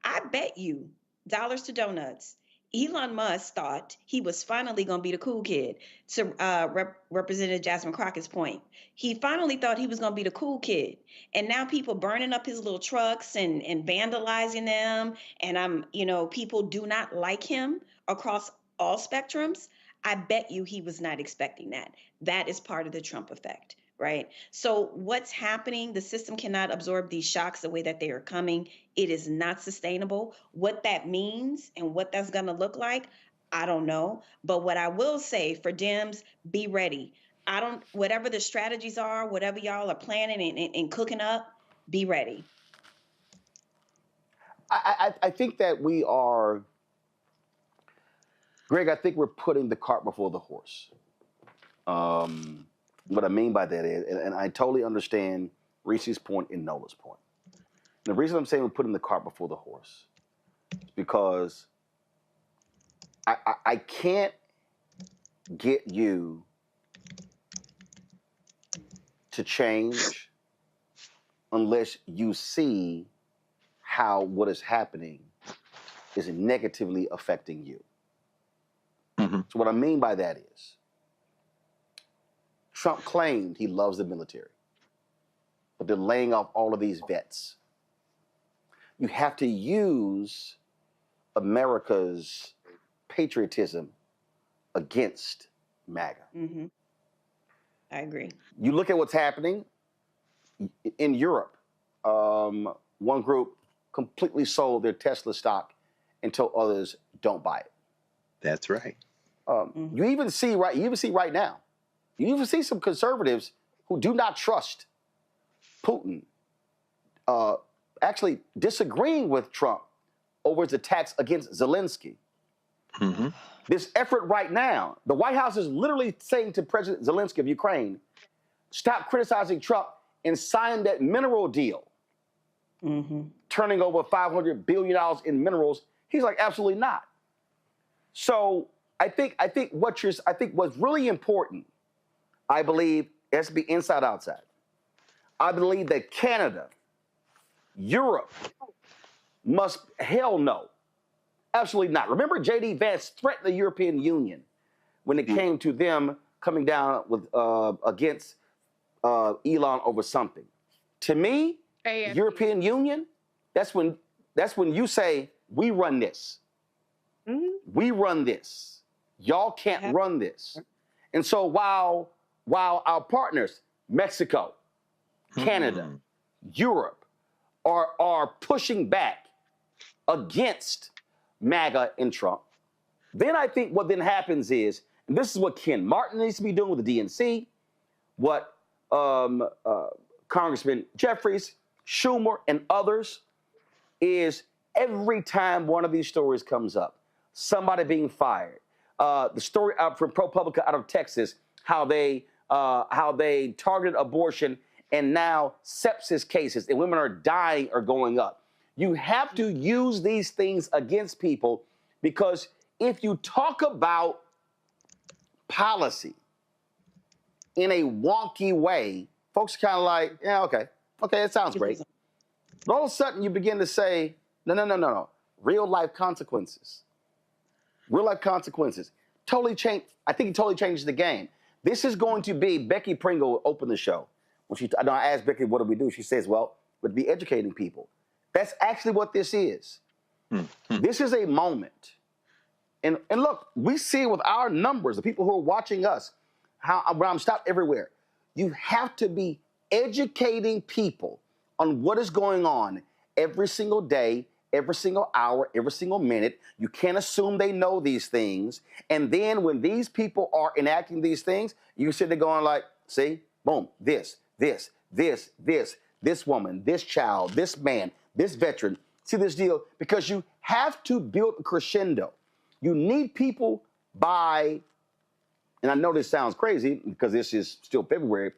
[SPEAKER 6] I bet you dollars to donuts, Elon Musk thought he was finally going to be the cool kid, to Representative Jasmine Crockett's point. He finally thought he was going to be the cool kid. And now people burning up his little trucks and vandalizing them. And people do not like him across all spectrums. I bet you he was not expecting that. That is part of the Trump effect. Right. So what's happening? The system cannot absorb these shocks the way that they are coming. It is not sustainable. What that means and what that's going to look like, I don't know. But what I will say for Dems, be ready. Whatever the strategies are, whatever y'all are planning and cooking up, be ready.
[SPEAKER 1] I think that we are, Greg, I think we're putting the cart before the horse. What I mean by that is, and I totally understand Reese's point and Nola's point. The reason I'm saying we're putting the cart before the horse is because I can't get you to change unless you see how what is happening is negatively affecting you. Mm-hmm. So what I mean by that is, Trump claimed he loves the military, but they're laying off all of these vets. You have to use America's patriotism against MAGA.
[SPEAKER 6] Mm-hmm. I agree.
[SPEAKER 1] You look at what's happening in Europe. One group completely sold their Tesla stock and told others don't buy it.
[SPEAKER 7] That's right.
[SPEAKER 1] You even see right now. You even see some conservatives who do not trust Putin actually disagreeing with Trump over his attacks against Zelensky. Mm-hmm. This effort right now, the White House is literally saying to President Zelensky of Ukraine, stop criticizing Trump and sign that mineral deal, turning over $500 billion in minerals. He's like, absolutely not. So I think what's really important, I believe, has to be inside outside. I believe that Canada, Europe must, hell no, absolutely not. Remember J.D. Vance threatened the European Union when it came to them coming down with against Elon over something. To me, European Union, that's when you say, we run this. Mm-hmm. We run this. Y'all can't run this. And so while our partners, Mexico, Canada, Europe, are pushing back against MAGA and Trump, then I think what then happens is, and this is what Ken Martin needs to be doing with the DNC, what Congressman Jeffries, Schumer, and others, is every time one of these stories comes up, somebody being fired, the story out from ProPublica out of Texas, how they targeted abortion, and now sepsis cases and women are dying are going up. You have to use these things against people, because if you talk about policy in a wonky way, folks kind of like, yeah, okay, it sounds great. But all of a sudden you begin to say, no. Real life consequences. Real life consequences. Totally change. I think it totally changes the game. This is going to be, Becky Pringle opened the show. When I asked Becky, what do we do? She says, well, we'd be educating people. That's actually what this is. This is a moment. And look, we see with our numbers, the people who are watching us, how I'm stopped everywhere. You have to be educating people on what is going on every single day, every single hour, every single minute. You can't assume they know these things. And then when these people are enacting these things, you sit there going like, see, boom, this woman, this child, this man, this veteran. See this deal? Because you have to build a crescendo. You need people by, and I know this sounds crazy because this is still February,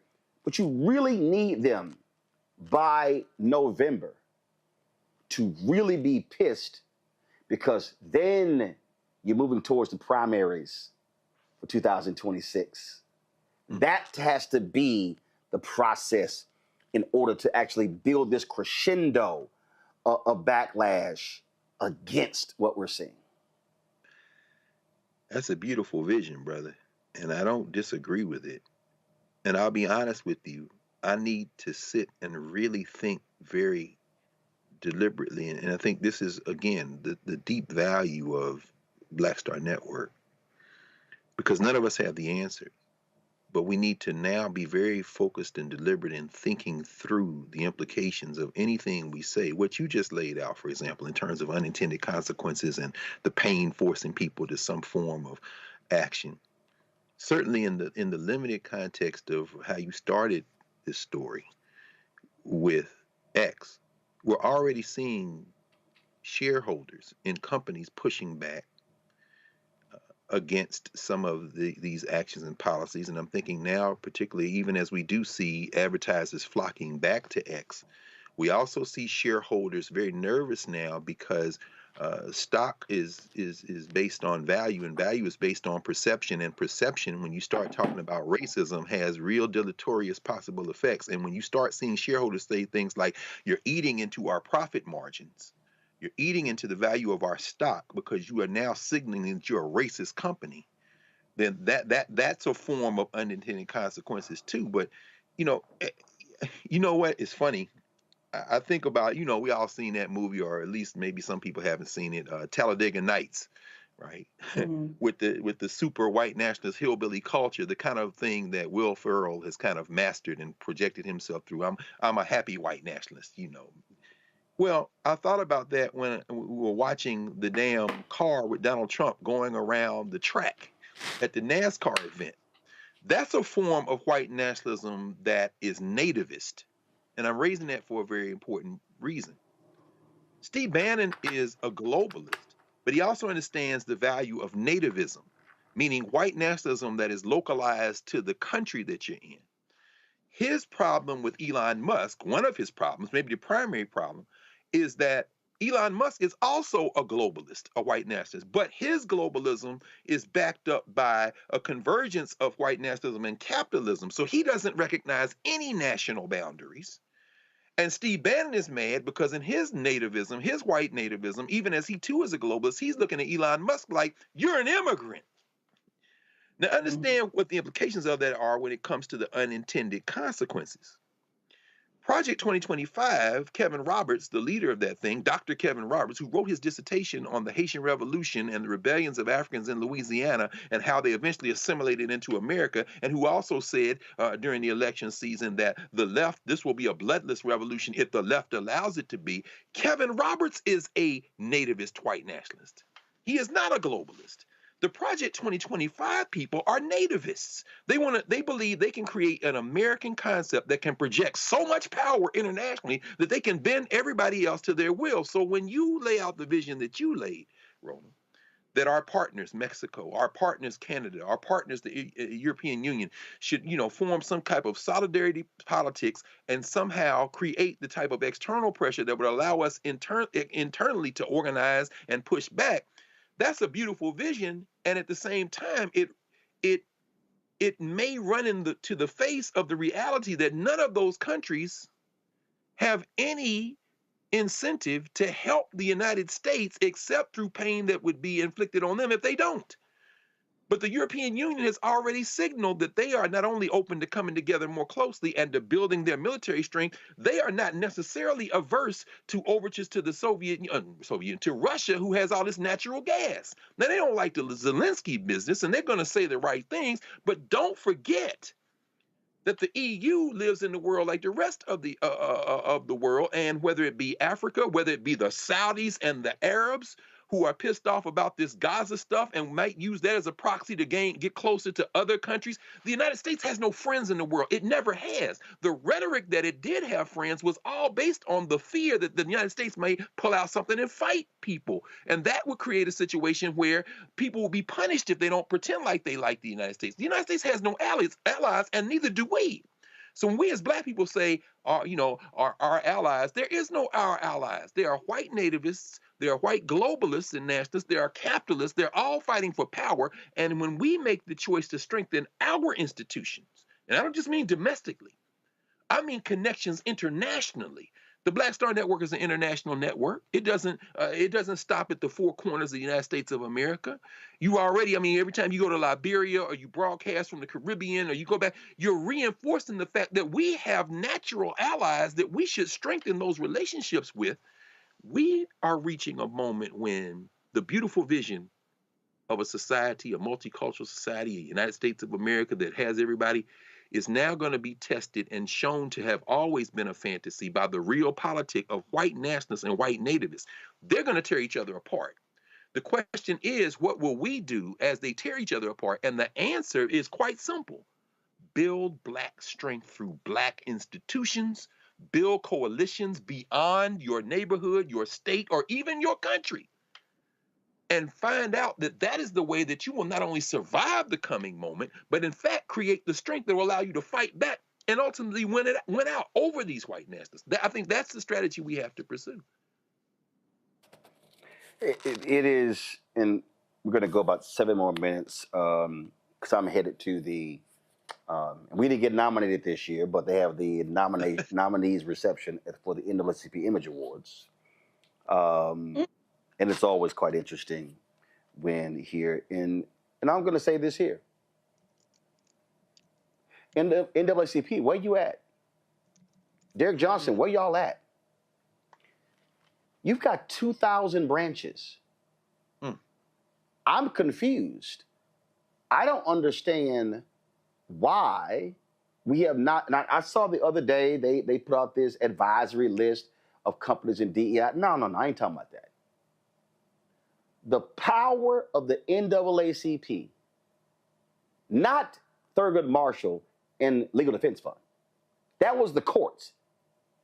[SPEAKER 1] but you really need them by November to really be pissed, because then you're moving towards the primaries for 2026. That has to be the process in order to actually build this crescendo of backlash against what we're seeing.
[SPEAKER 7] That's a beautiful vision, brother, and I don't disagree with it. And I'll be honest with you, I need to sit and really think very deliberately, and I think this is, again, the deep value of Black Star Network, because none of us have the answer, but we need to now be very focused and deliberate in thinking through the implications of anything we say. What you just laid out, for example, in terms of unintended consequences and the pain forcing people to some form of action. Certainly in the limited context of how you started this story with X, we're already seeing shareholders in companies pushing back against some of these actions and policies. And I'm thinking now, particularly even as we do see advertisers flocking back to X, we also see shareholders very nervous now because stock is based on value, and value is based on perception. And perception, when you start talking about racism, has real deleterious possible effects. And when you start seeing shareholders say things like, you're eating into our profit margins, you're eating into the value of our stock because you are now signaling that you're a racist company, then that's a form of unintended consequences too. But you know what? It's funny. I think about, we all seen that movie, or at least maybe some people haven't seen it, Talladega Nights, right? with the super white nationalist hillbilly culture, the kind of thing that Will Ferrell has kind of mastered and projected himself through. I'm a happy white nationalist, Well, I thought about that when we were watching the damn car with Donald Trump going around the track at the NASCAR event. That's a form of white nationalism that is nativist. And I'm raising that for a very important reason. Steve Bannon is a globalist, but he also understands the value of nativism, meaning white nationalism that is localized to the country that you're in. His problem with Elon Musk, one of his problems, maybe the primary problem, is that Elon Musk is also a globalist, a white nationalist, but his globalism is backed up by a convergence of white nationalism and capitalism. So he doesn't recognize any national boundaries. And Steve Bannon is mad because in his nativism, his white nativism, even as he too is a globalist, he's looking at Elon Musk like, you're an immigrant. Now understand what the implications of that are when it comes to the unintended consequences. Project 2025, Kevin Roberts, the leader of that thing, Dr. Kevin Roberts, who wrote his dissertation on the Haitian Revolution and the rebellions of Africans in Louisiana and how they eventually assimilated into America, and who also said during the election season that the left, this will be a bloodless revolution if the left allows it to be. Kevin Roberts is a nativist white nationalist. He is not a globalist. The Project 2025 people are nativists. They believe they can create an American concept that can project so much power internationally that they can bend everybody else to their will. So when you lay out the vision that you laid, Roland,
[SPEAKER 10] that our partners, Mexico, our partners, Canada, our partners, the European Union, should, form some type of solidarity politics and somehow create the type of external pressure that would allow us internally to organize and push back. That's a beautiful vision, and at the same time, it may run to the face of the reality that none of those countries have any incentive to help the United States except through pain that would be inflicted on them if they don't. But the European Union has already signaled that they are not only open to coming together more closely and to building their military strength, they are not necessarily averse to overtures to the to Russia, who has all this natural gas. Now, they don't like the Zelensky business, and they're going to say the right things, but don't forget that the EU lives in the world like the rest of the world, and whether it be Africa, whether it be the Saudis and the Arabs who are pissed off about this Gaza stuff and might use that as a proxy to get closer to other countries, the United States has no friends in the world. It never has. The rhetoric that it did have friends was all based on the fear that the United States may pull out something and fight people, and that would create a situation where people will be punished if they don't pretend like they like the United States. The United States has no allies, and neither do we. So when we as Black people say, our allies, there is no our allies. They are white nativists, they are white globalists and nationalists, they are capitalists, they're all fighting for power. And when we make the choice to strengthen our institutions, and I don't just mean domestically, I mean connections internationally. The Black Star Network is an international network. It doesn't stop at the four corners of the United States of America. Every time you go to Liberia or you broadcast from the Caribbean or you go back, you're reinforcing the fact that we have natural allies that we should strengthen those relationships with. We are reaching a moment when the beautiful vision of a society, a multicultural society, a United States of America that has everybody, is now going to be tested and shown to have always been a fantasy by the real politic of white nationalists and white nativists. They're going to tear each other apart. The question is, what will we do as they tear each other apart? And the answer is quite simple. Build Black strength through Black institutions, build coalitions beyond your neighborhood, your state, or even your country. And find out that that is the way that you will not only survive the coming moment, but in fact create the strength that will allow you to fight back and ultimately win out over these white nationalists. I think that's the strategy we have to pursue.
[SPEAKER 1] It is, and we're going to go about 7 more minutes because I'm headed to the. We didn't get nominated this year, but they have the nominees reception for the NAACP Image Awards. And it's always quite interesting when here and I'm going to say this here. In the NAACP, where you at? Derek Johnson, where y'all at? You've got 2,000 branches. I'm confused. I don't understand why we have not. And I saw the other day they put out this advisory list of companies in DEI. No, I ain't talking about that. The power of the NAACP, not Thurgood Marshall and Legal Defense Fund. That was the courts.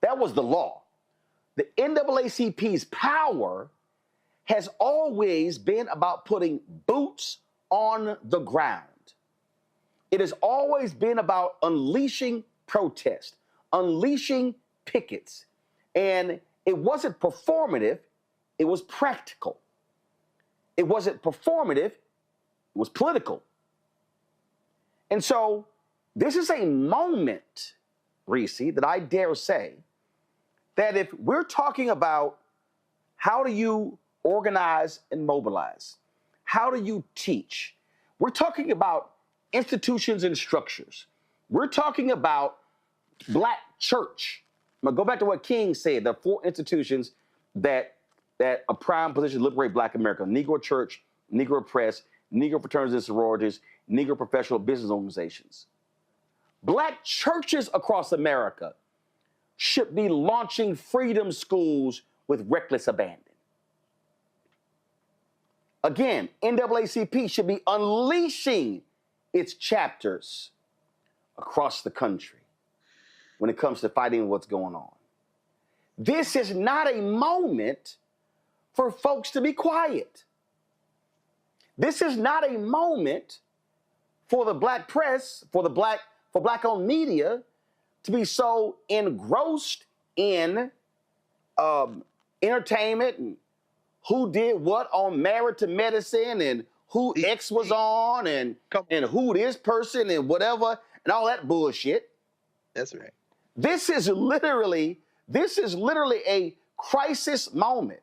[SPEAKER 1] That was the law. The NAACP's power has always been about putting boots on the ground. It has always been about unleashing protest, unleashing pickets. And it wasn't performative, it was practical. It wasn't performative, it was political. And so this is a moment, Reese, that I dare say that if we're talking about how do you organize and mobilize, how do you teach, we're talking about institutions and structures. We're talking about Black church. I'm gonna go back to what King said, the 4 institutions that a prime position to liberate Black America: Negro Church, Negro Press, Negro fraternities and sororities, Negro professional business organizations. Black churches across America should be launching freedom schools with reckless abandon. Again, NAACP should be unleashing its chapters across the country when it comes to fighting what's going on. This is not a moment for folks to be quiet. This is not a moment for the black press, for black-owned media to be so engrossed in entertainment and who did what on Married to Medicine and who X was on and who this person and whatever and all that bullshit.
[SPEAKER 7] That's right.
[SPEAKER 1] This is literally a crisis moment.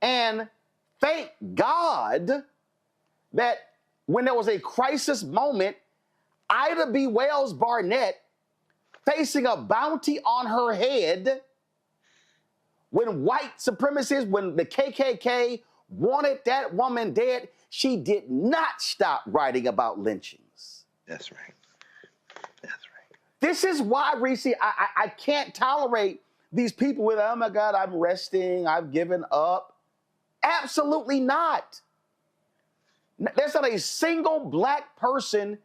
[SPEAKER 1] And thank God that when there was a crisis moment, Ida B. Wells Barnett facing a bounty on her head when white supremacists, when the KKK wanted that woman dead, she did not stop writing about lynchings.
[SPEAKER 7] That's right. That's right.
[SPEAKER 1] This is why, Reese, I can't tolerate these people with, oh my God, I'm resting, I've given up. Absolutely not. There's not a single black person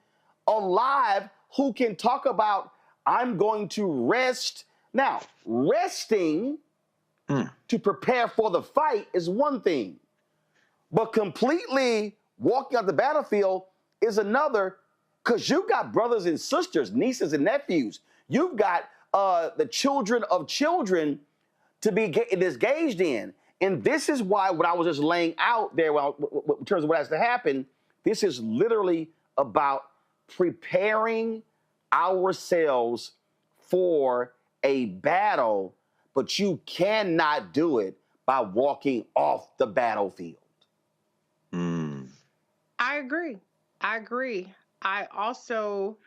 [SPEAKER 1] alive who can talk about, I'm going to rest. Now, resting to prepare for the fight is one thing, but completely walking out the battlefield is another, because you've got brothers and sisters, nieces and nephews. You've got the children of children to be engaged in. And this is why what I was just laying out there, in terms of what has to happen, this is literally about preparing ourselves for a battle, but you cannot do it by walking off the battlefield.
[SPEAKER 5] I agree. I also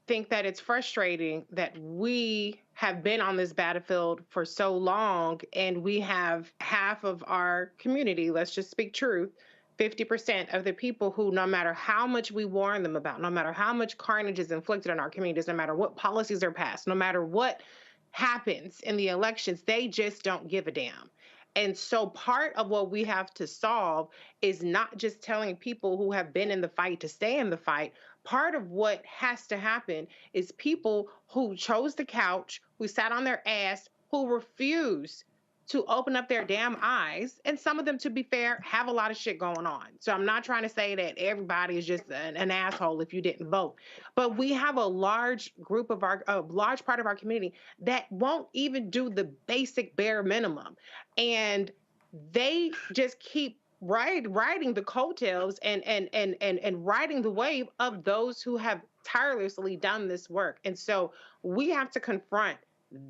[SPEAKER 5] think that it's frustrating that we have been on this battlefield for so long and we have half of our community, let's just speak truth, 50% of the people who, no matter how much we warn them about, no matter how much carnage is inflicted on our communities, no matter what policies are passed, no matter what happens in the elections, they just don't give a damn. And so part of what we have to solve is not just telling people who have been in the fight to stay in the fight. Part of what has to happen is people who chose the couch, who sat on their ass, who refuse to open up their damn eyes. And some of them, to be fair, have a lot of shit going on. So I'm not trying to say that everybody is just an asshole if you didn't vote. But we have a large group of a large part of our community that won't even do the basic bare minimum. And they just keep riding the coattails and riding the wave of those who have tirelessly done this work. And so we have to confront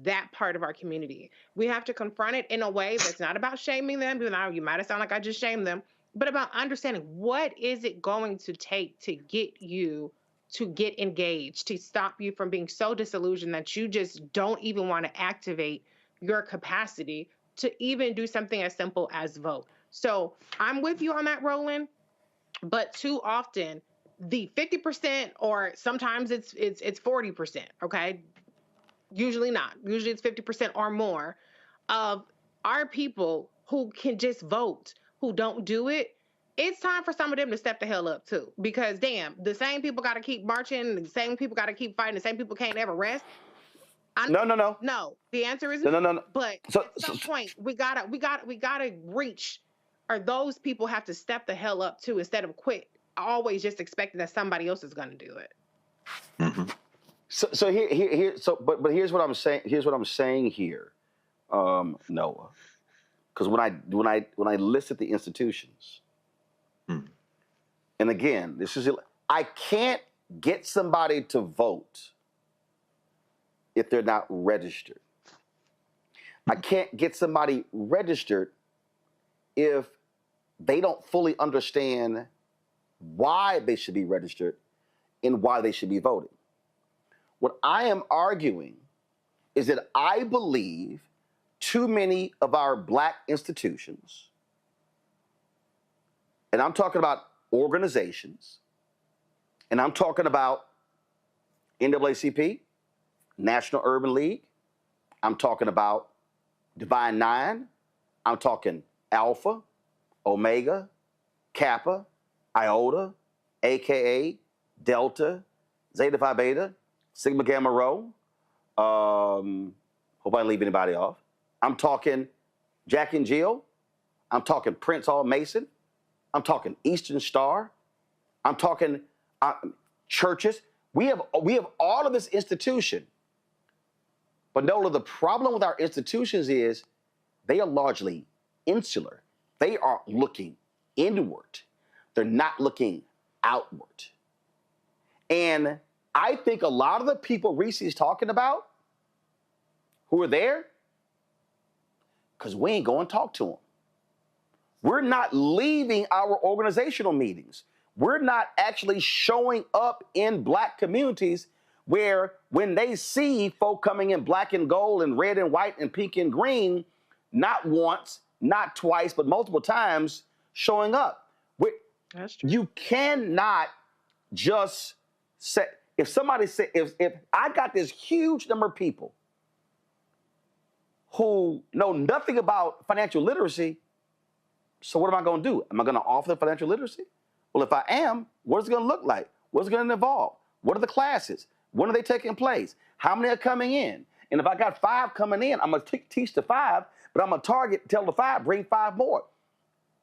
[SPEAKER 5] that part of our community. We have to confront it in a way that's not about shaming them, even though you might have sounded like I just shamed them, but about understanding what is it going to take to get you to get engaged, to stop you from being so disillusioned that you just don't even want to activate your capacity to even do something as simple as vote. So I'm with you on that, Roland, but too often the 50%, or sometimes it's 40%, okay? Usually not. Usually it's 50% or more of our people who can just vote, who don't do it. It's time for some of them to step the hell up too, because damn, the same people got to keep marching, the same people got to keep fighting, the same people can't ever rest.
[SPEAKER 1] No.
[SPEAKER 5] No, the answer is
[SPEAKER 1] No.
[SPEAKER 5] But at some point, we gotta reach, or those people have to step the hell up too, instead of quit always just expecting that somebody else is gonna do it.
[SPEAKER 7] Mm-hmm.
[SPEAKER 1] But here's what I'm saying. Here's what I'm saying here, Noah. Because when I listed the institutions, and again, I can't get somebody to vote if they're not registered. I can't get somebody registered if they don't fully understand why they should be registered and why they should be voting. What I am arguing is that I believe too many of our black institutions, and I'm talking about organizations, and I'm talking about NAACP, National Urban League, I'm talking about Divine Nine, I'm talking Alpha, Omega, Kappa, Iota, AKA, Delta, Zeta Phi Beta, Sigma Gamma Rho. Hope I didn't leave anybody off. I'm talking Jack and Jill. I'm talking Prince Hall Mason. I'm talking Eastern Star. I'm talking churches. We have all of this institution. But Nola, the problem with our institutions is they are largely insular. They are looking inward. They're not looking outward. And I think a lot of the people Reese is talking about who are there, because we ain't going to talk to them. We're not leaving our organizational meetings. We're not actually showing up in Black communities where when they see folk coming in black and gold and red and white and pink and green, not once, not twice, but multiple times showing up.
[SPEAKER 3] That's true.
[SPEAKER 1] You cannot just say, if somebody said, if I got this huge number of people who know nothing about financial literacy, so what am I going to do? Am I going to offer them financial literacy? Well, if I am, what is it going to look like? What's it going to involve? What are the classes? When are they taking place? How many are coming in? And if I got 5 coming in, I'm going to teach the 5, but I'm going to tell the 5, bring 5 more.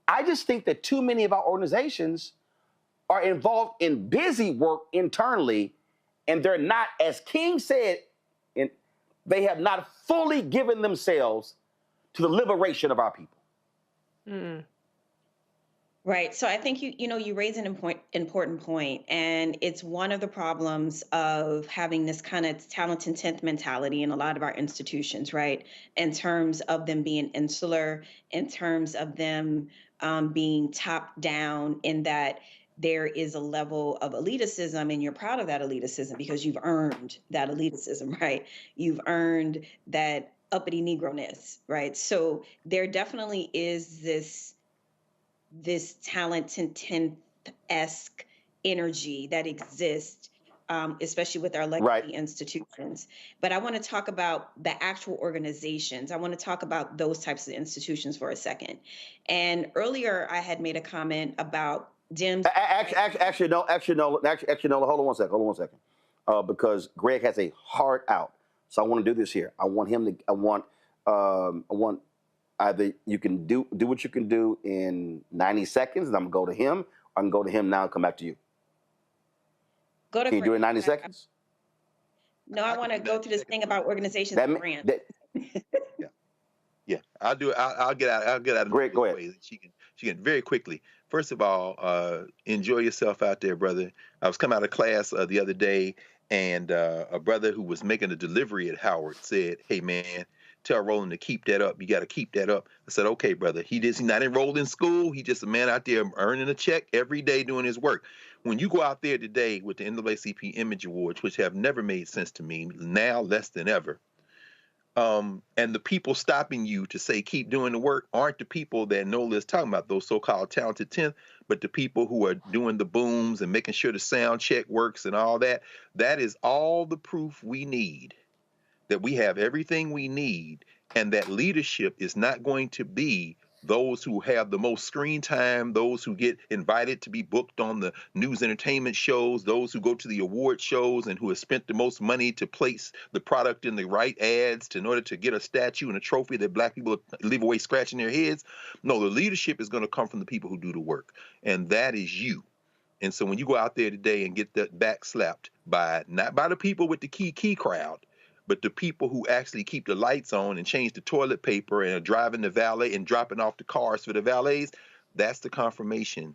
[SPEAKER 1] I just think that too many of our organizations are involved in busy work internally, and they're not, as King said, they have not fully given themselves to the liberation of our people.
[SPEAKER 3] Mm.
[SPEAKER 6] Right. So I think you raise an important point, and it's one of the problems of having this kind of talent and tenth mentality in a lot of our institutions, right? In terms of them being insular, in terms of them being top down, in that there is a level of elitism, and you're proud of that elitism because you've earned that elitism, right? You've earned that uppity Negro-ness, right? So there definitely is this talent and tenth-esque energy that exists, especially with our legacy institutions. But I want to talk about the actual organizations. I want to talk about those types of institutions for a second. And earlier I had made a comment about Dems.
[SPEAKER 1] Actually, no. Hold on one second. Because Greg has a hard out, so I want to do this here. I want either you can do what you can do in 90 seconds, and I'm gonna go to him. I can go to him now and come back to you.
[SPEAKER 6] Go to
[SPEAKER 1] Can you do it in 90 seconds?
[SPEAKER 6] No, I want to go through this thing about organizations and grants.
[SPEAKER 10] Yeah, I'll do it. I'll get out. I'll get out of
[SPEAKER 1] Greg, go ahead.
[SPEAKER 10] way. She can very quickly. First of all, enjoy yourself out there, brother. I was coming out of class the other day, and a brother who was making a delivery at Howard said, "Hey, man, tell Roland to keep that up. You got to keep that up." I said, "Okay, brother." He's not enrolled in school. He's just a man out there earning a check every day doing his work. When you go out there today with the NAACP Image Awards, which have never made sense to me, now less than ever, and the people stopping you to say keep doing the work aren't the people that Nola is talking about, those so-called talented 10th, but the people who are doing the booms and making sure the sound check works and all that. That is all the proof we need that we have everything we need, and that leadership is not going to be those who have the most screen time, those who get invited to be booked on the news entertainment shows, those who go to the award shows and who have spent the most money to place the product in the right ads in order to get a statue and a trophy that Black people leave away scratching their heads. No, the leadership is going to come from the people who do the work, and that is you. And so when you go out there today and get that back slapped by, not by the people with the key crowd, but the people who actually keep the lights on and change the toilet paper and are driving the valet and dropping off the cars for the valets, that's the confirmation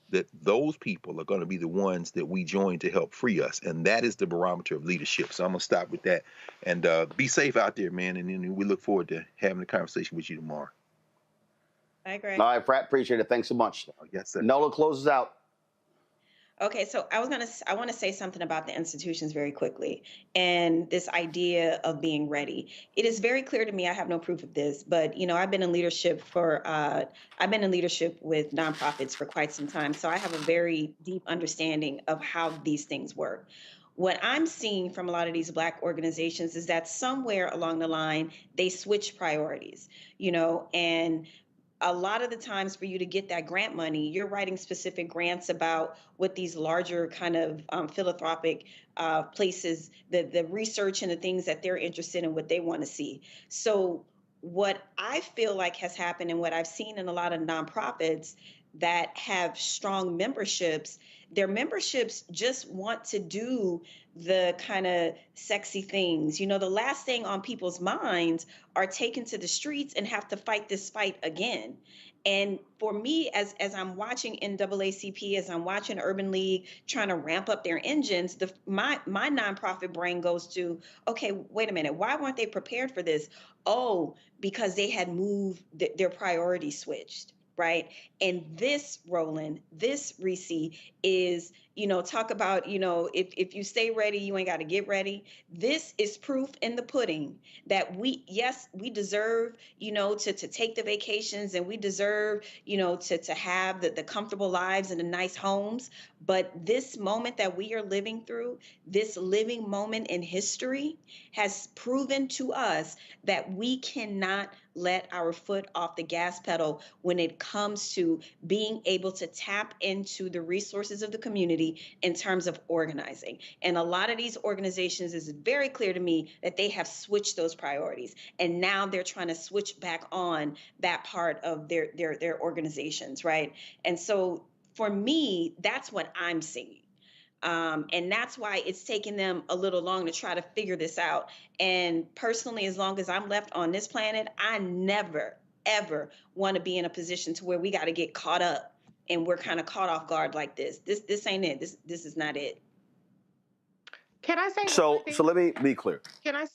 [SPEAKER 10] that those people are going to be the ones that we join to help free us. And that is the barometer of leadership. So I'm going to stop with that. And be safe out there, man. And then we look forward to having a conversation with you tomorrow.
[SPEAKER 6] I agree.
[SPEAKER 1] All right, Pratt, appreciate it. Thanks so much.
[SPEAKER 10] Yes, sir.
[SPEAKER 1] Nola closes out.
[SPEAKER 6] Okay, so I want to say something about the institutions very quickly, and this idea of being ready. It is very clear to me. I have no proof of this, but I've been in leadership with nonprofits for quite some time, so I have a very deep understanding of how these things work. What I'm seeing from a lot of these Black organizations is that somewhere along the line they switch priorities, and a lot of the times for you to get that grant money, you're writing specific grants about what these larger kind of philanthropic places, the research and the things that they're interested in, what they want to see. So what I feel like has happened and what I've seen in a lot of nonprofits, that have strong memberships, their memberships just want to do the kind of sexy things. You know, the last thing on people's minds are taken to the streets and have to fight this fight again. And for me, as I'm watching NAACP, as I'm watching Urban League trying to ramp up their engines, my nonprofit brain goes to, okay, wait a minute, why weren't they prepared for this? Oh, because they had moved, their priorities switched, right? And this, Roland, this, Reese, is, you know, talk about, you know, if you stay ready, you ain't got to get ready. This is proof in the pudding that yes, we deserve, you know, to take the vacations, and we deserve, you know, to have the comfortable lives and the nice homes. But this moment that we are living through, this living moment in history, has proven to us that we cannot let our foot off the gas pedal when it comes to being able to tap into the resources of the community in terms of organizing. And a lot of these organizations, is very clear to me that they have switched those priorities, and now they're trying to switch back on that part of their organizations, right? And so for me, that's what I'm seeing. And that's why it's taken them a little long to try to figure this out. And personally, as long as I'm left on this planet, I never, ever want to be in a position to where we got to get caught up and we're kind of caught off guard like this. This ain't it. This is not it.
[SPEAKER 5] Can I say one
[SPEAKER 1] So
[SPEAKER 5] more thing?
[SPEAKER 1] let me be clear.
[SPEAKER 5] Can I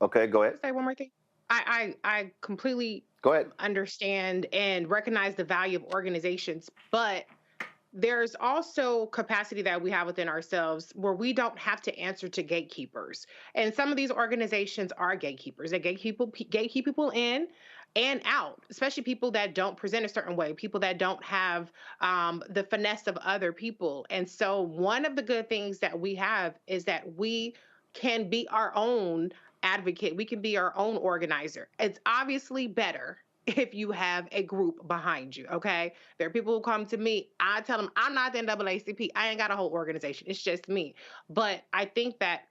[SPEAKER 1] Okay, go ahead.
[SPEAKER 5] say one more thing? I completely
[SPEAKER 1] Go ahead.
[SPEAKER 5] understand and recognize the value of organizations, but there's also capacity that we have within ourselves where we don't have to answer to gatekeepers. And some of these organizations are gatekeepers. They gatekeep people in and out, especially people that don't present a certain way, people that don't have the finesse of other people. And so one of the good things that we have is that we can be our own advocate. We can be our own organizer. It's obviously better if you have a group behind you, okay? There are people who come to me, I tell them, I'm not the NAACP. I ain't got a whole organization. It's just me. But I think that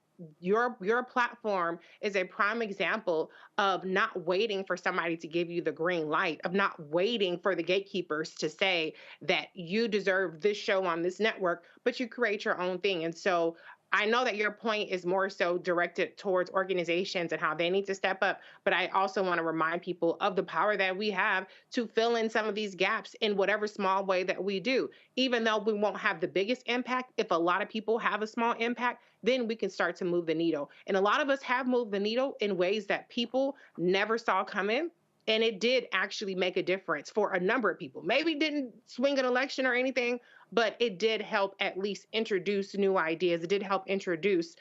[SPEAKER 5] your platform is a prime example of not waiting for somebody to give you the green light, of not waiting for the gatekeepers to say that you deserve this show on this network, but you create your own thing. And so I know that your point is more so directed towards organizations and how they need to step up, but I also want to remind people of the power that we have to fill in some of these gaps in whatever small way that we do. Even though we won't have the biggest impact, if a lot of people have a small impact, then we can start to move the needle. And a lot of us have moved the needle in ways that people never saw coming. And it did actually make a difference for a number of people. Maybe didn't swing an election or anything, but it did help at least introduce new ideas. It did help introduce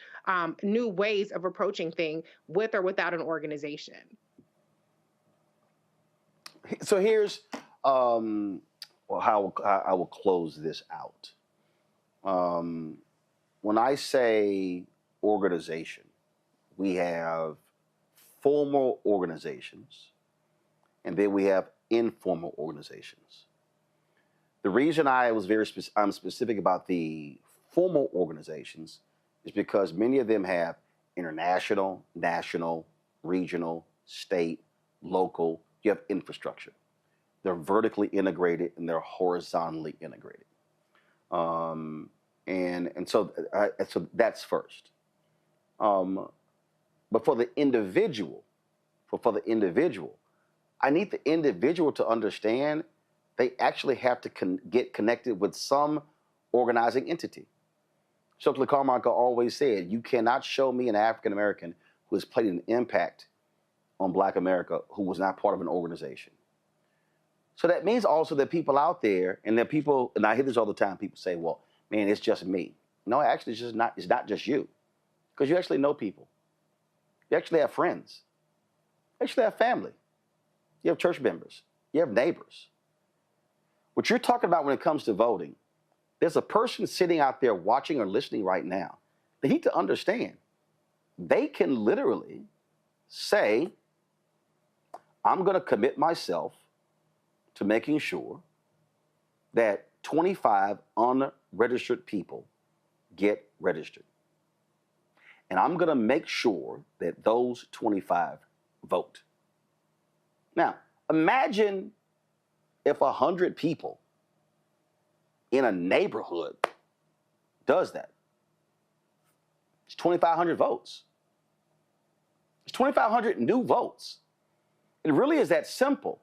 [SPEAKER 5] new ways of approaching things with or without an organization.
[SPEAKER 1] So here's how I will close this out. When I say organization, we have formal organizations, and then we have informal organizations. The reason I was I'm specific about the formal organizations is because many of them have international, national, regional, state, local. You have infrastructure. They're vertically integrated and they're horizontally integrated. And so that's first. But for the individual, I need the individual to understand they actually have to get connected with some organizing entity. Stokely Carmichael always said, you cannot show me an African American who has played an impact on Black America who was not part of an organization. So that means also that people out there, and that people, and I hear this all the time, people say, well, man, it's just me. No, actually, it's not just you. Because you actually know people. You actually have friends. You actually have family. You have church members. You have neighbors. What you're talking about when it comes to voting, there's a person sitting out there watching or listening right now. They need to understand. They can literally say, I'm going to commit myself to making sure that 25 unregistered people get registered. And I'm going to make sure that those 25 vote. Now, imagine if 100 people in a neighborhood does that. It's 2,500 votes. It's 2,500 new votes. It really is that simple.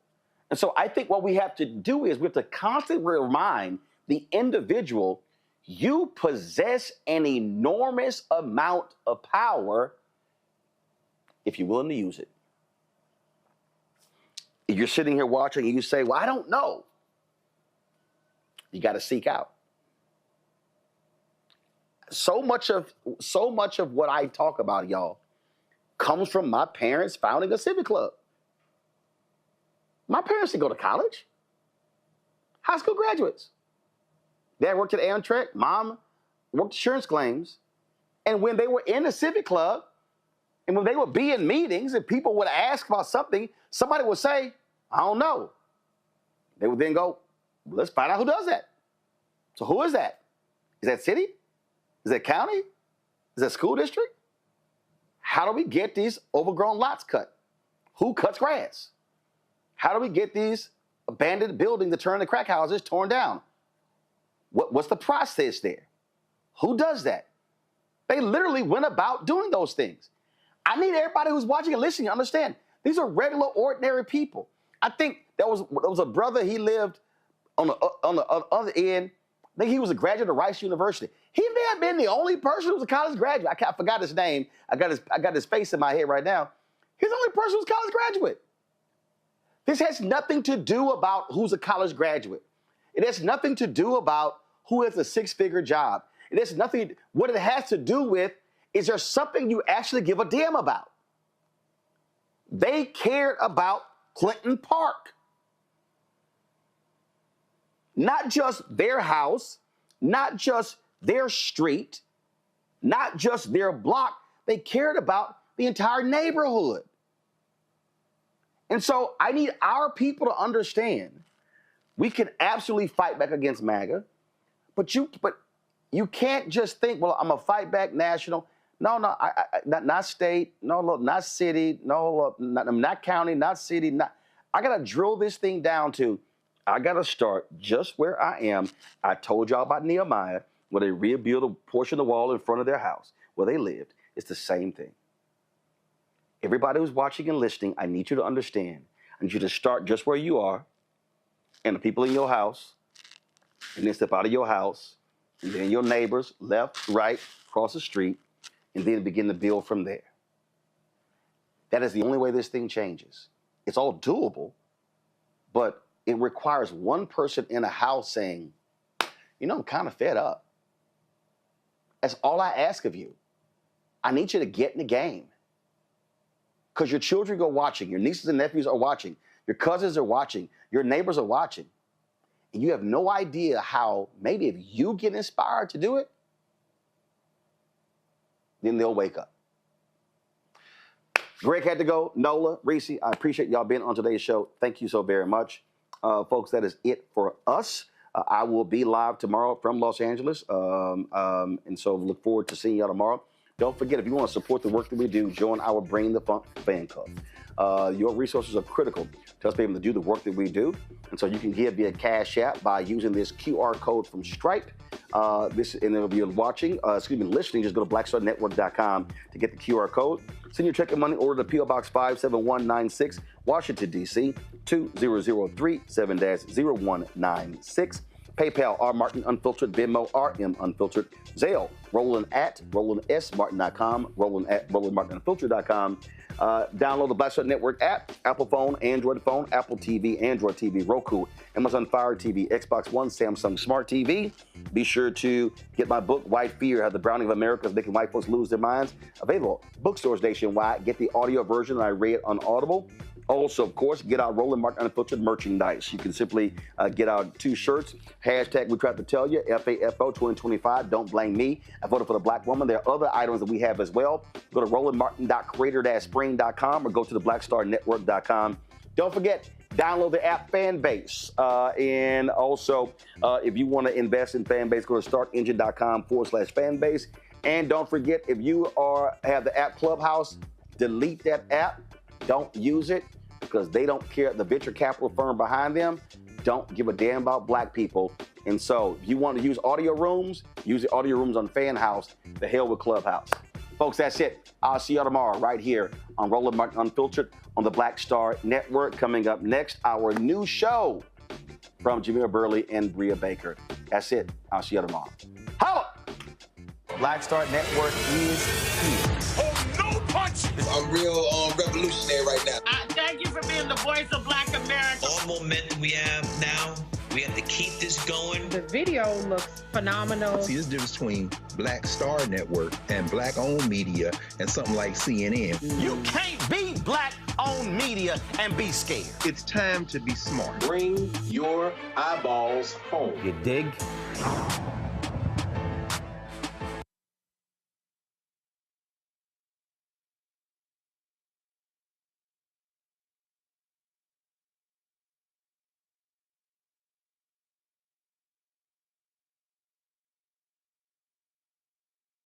[SPEAKER 1] And so I think what we have to do is we have to constantly remind the individual, you possess an enormous amount of power if you're willing to use it. If you're sitting here watching and you say, well, I don't know, you got to seek out. So much of what I talk about, y'all, comes from my parents founding a civic club. My parents didn't go to college. High school graduates. Dad worked at Amtrak. Mom worked insurance claims. And when they were in the civic club, and when they would be in meetings and people would ask about something, somebody would say, I don't know. They would then go, well, let's find out who does that. So who is that? Is that city? Is that county? Is that school district? How do we get these overgrown lots cut? Who cuts grass? How do we get these abandoned buildings that turn into crack houses torn down? What's the process there? Who does that? They literally went about doing those things. I need everybody who's watching and listening to understand these are regular, ordinary people. I think there was a brother, he lived on the other end. I think he was a graduate of Rice University. He may have been the only person who was a college graduate. I forgot his name. I got his face in my head right now. He's the only person who's a college graduate. This has nothing to do about who's a college graduate. It has nothing to do about who has a six-figure job. It has nothing. What it has to do with is there something you actually give a damn about. They cared about Clinton Park. Not just their house, not just their street, not just their block. They cared about the entire neighborhood. And so I need our people to understand we can absolutely fight back against MAGA, but you can't just think, well, I'm going to fight back national. No, not state, no, not city, no, not county, not city. I got to drill this thing down to, I got to start just where I am. I told y'all about Nehemiah, where they rebuilt a portion of the wall in front of their house where they lived. It's the same thing. Everybody who's watching and listening, I need you to understand. I need you to start just where you are and the people in your house, and then step out of your house, and then your neighbors, left, right, across the street, and then begin to build from there. That is the only way this thing changes. It's all doable, but it requires one person in a house saying, you know, I'm kind of fed up. That's all I ask of you. I need you to get in the game. Because your children are watching, your nieces and nephews are watching, your cousins are watching, your neighbors are watching. And you have no idea how, maybe if you get inspired to do it, then they'll wake up. Greg had to go. Nola, Reese, I appreciate y'all being on today's show. Thank you so very much. Folks, that is it for us. I will be live tomorrow from Los Angeles. And so look forward to seeing y'all tomorrow. Don't forget, if you want to support the work that we do, join our Bring the Funk fan club. Your resources are critical to us being able to do the work that we do. And so you can give via Cash App by using this QR code from Stripe. And if you're listening, just go to blackstarnetwork.com to get the QR code. Send your check and money order to P.O. Box 57196, Washington, D.C., 2003 7-0196. PayPal, R. Martin Unfiltered, Venmo, RM Unfiltered, Zelle, Roland at RolandSMartin.com, Roland at RolandMartinUnfiltered.com. Download the Black Star Network app, Apple phone, Android phone, Apple TV, Android TV, Roku, Amazon Fire TV, Xbox One, Samsung Smart TV. Be sure to get my book, White Fear, How the Browning of America is Making White Folks Lose Their Minds. Available bookstores nationwide. Get the audio version that I read on Audible. Also, of course, get our Roland Martin Unfiltered merchandise. You can simply get our 2 shirts. Hashtag we tried to tell you, FAFO 2025. Don't blame me. I voted for the black woman. There are other items that we have as well. Go to rolandmartin.creator-spring.com or go to theblackstarnetwork.com. Don't forget, download the app Fanbase. And also, if you want to invest in Fanbase, go to startengine.com/Fanbase. And don't forget, if you have the app Clubhouse, delete that app. Don't use it because they don't care. The venture capital firm behind them don't give a damn about black people. And so if you want to use audio rooms, use the audio rooms on Fan House. The hell with Clubhouse. Folks, that's it. I'll see you tomorrow right here on Roland Martin Unfiltered on the Black Star Network. Coming up next, our new show from Jamil Burley and Bria Baker. That's it. I'll see you tomorrow. Holla! Black Star Network is here.
[SPEAKER 11] Oh, no punch!
[SPEAKER 12] I'm real revolutionary right now.
[SPEAKER 11] Thank you for being the voice of Black America.
[SPEAKER 13] All momentum we have now, we have to keep this going.
[SPEAKER 5] The video looks phenomenal.
[SPEAKER 14] See, there's a difference between Black Star Network and black-owned media and something like CNN.
[SPEAKER 11] You can't be black-owned media and be scared.
[SPEAKER 14] It's time to be smart.
[SPEAKER 12] Bring your eyeballs home.
[SPEAKER 1] You dig?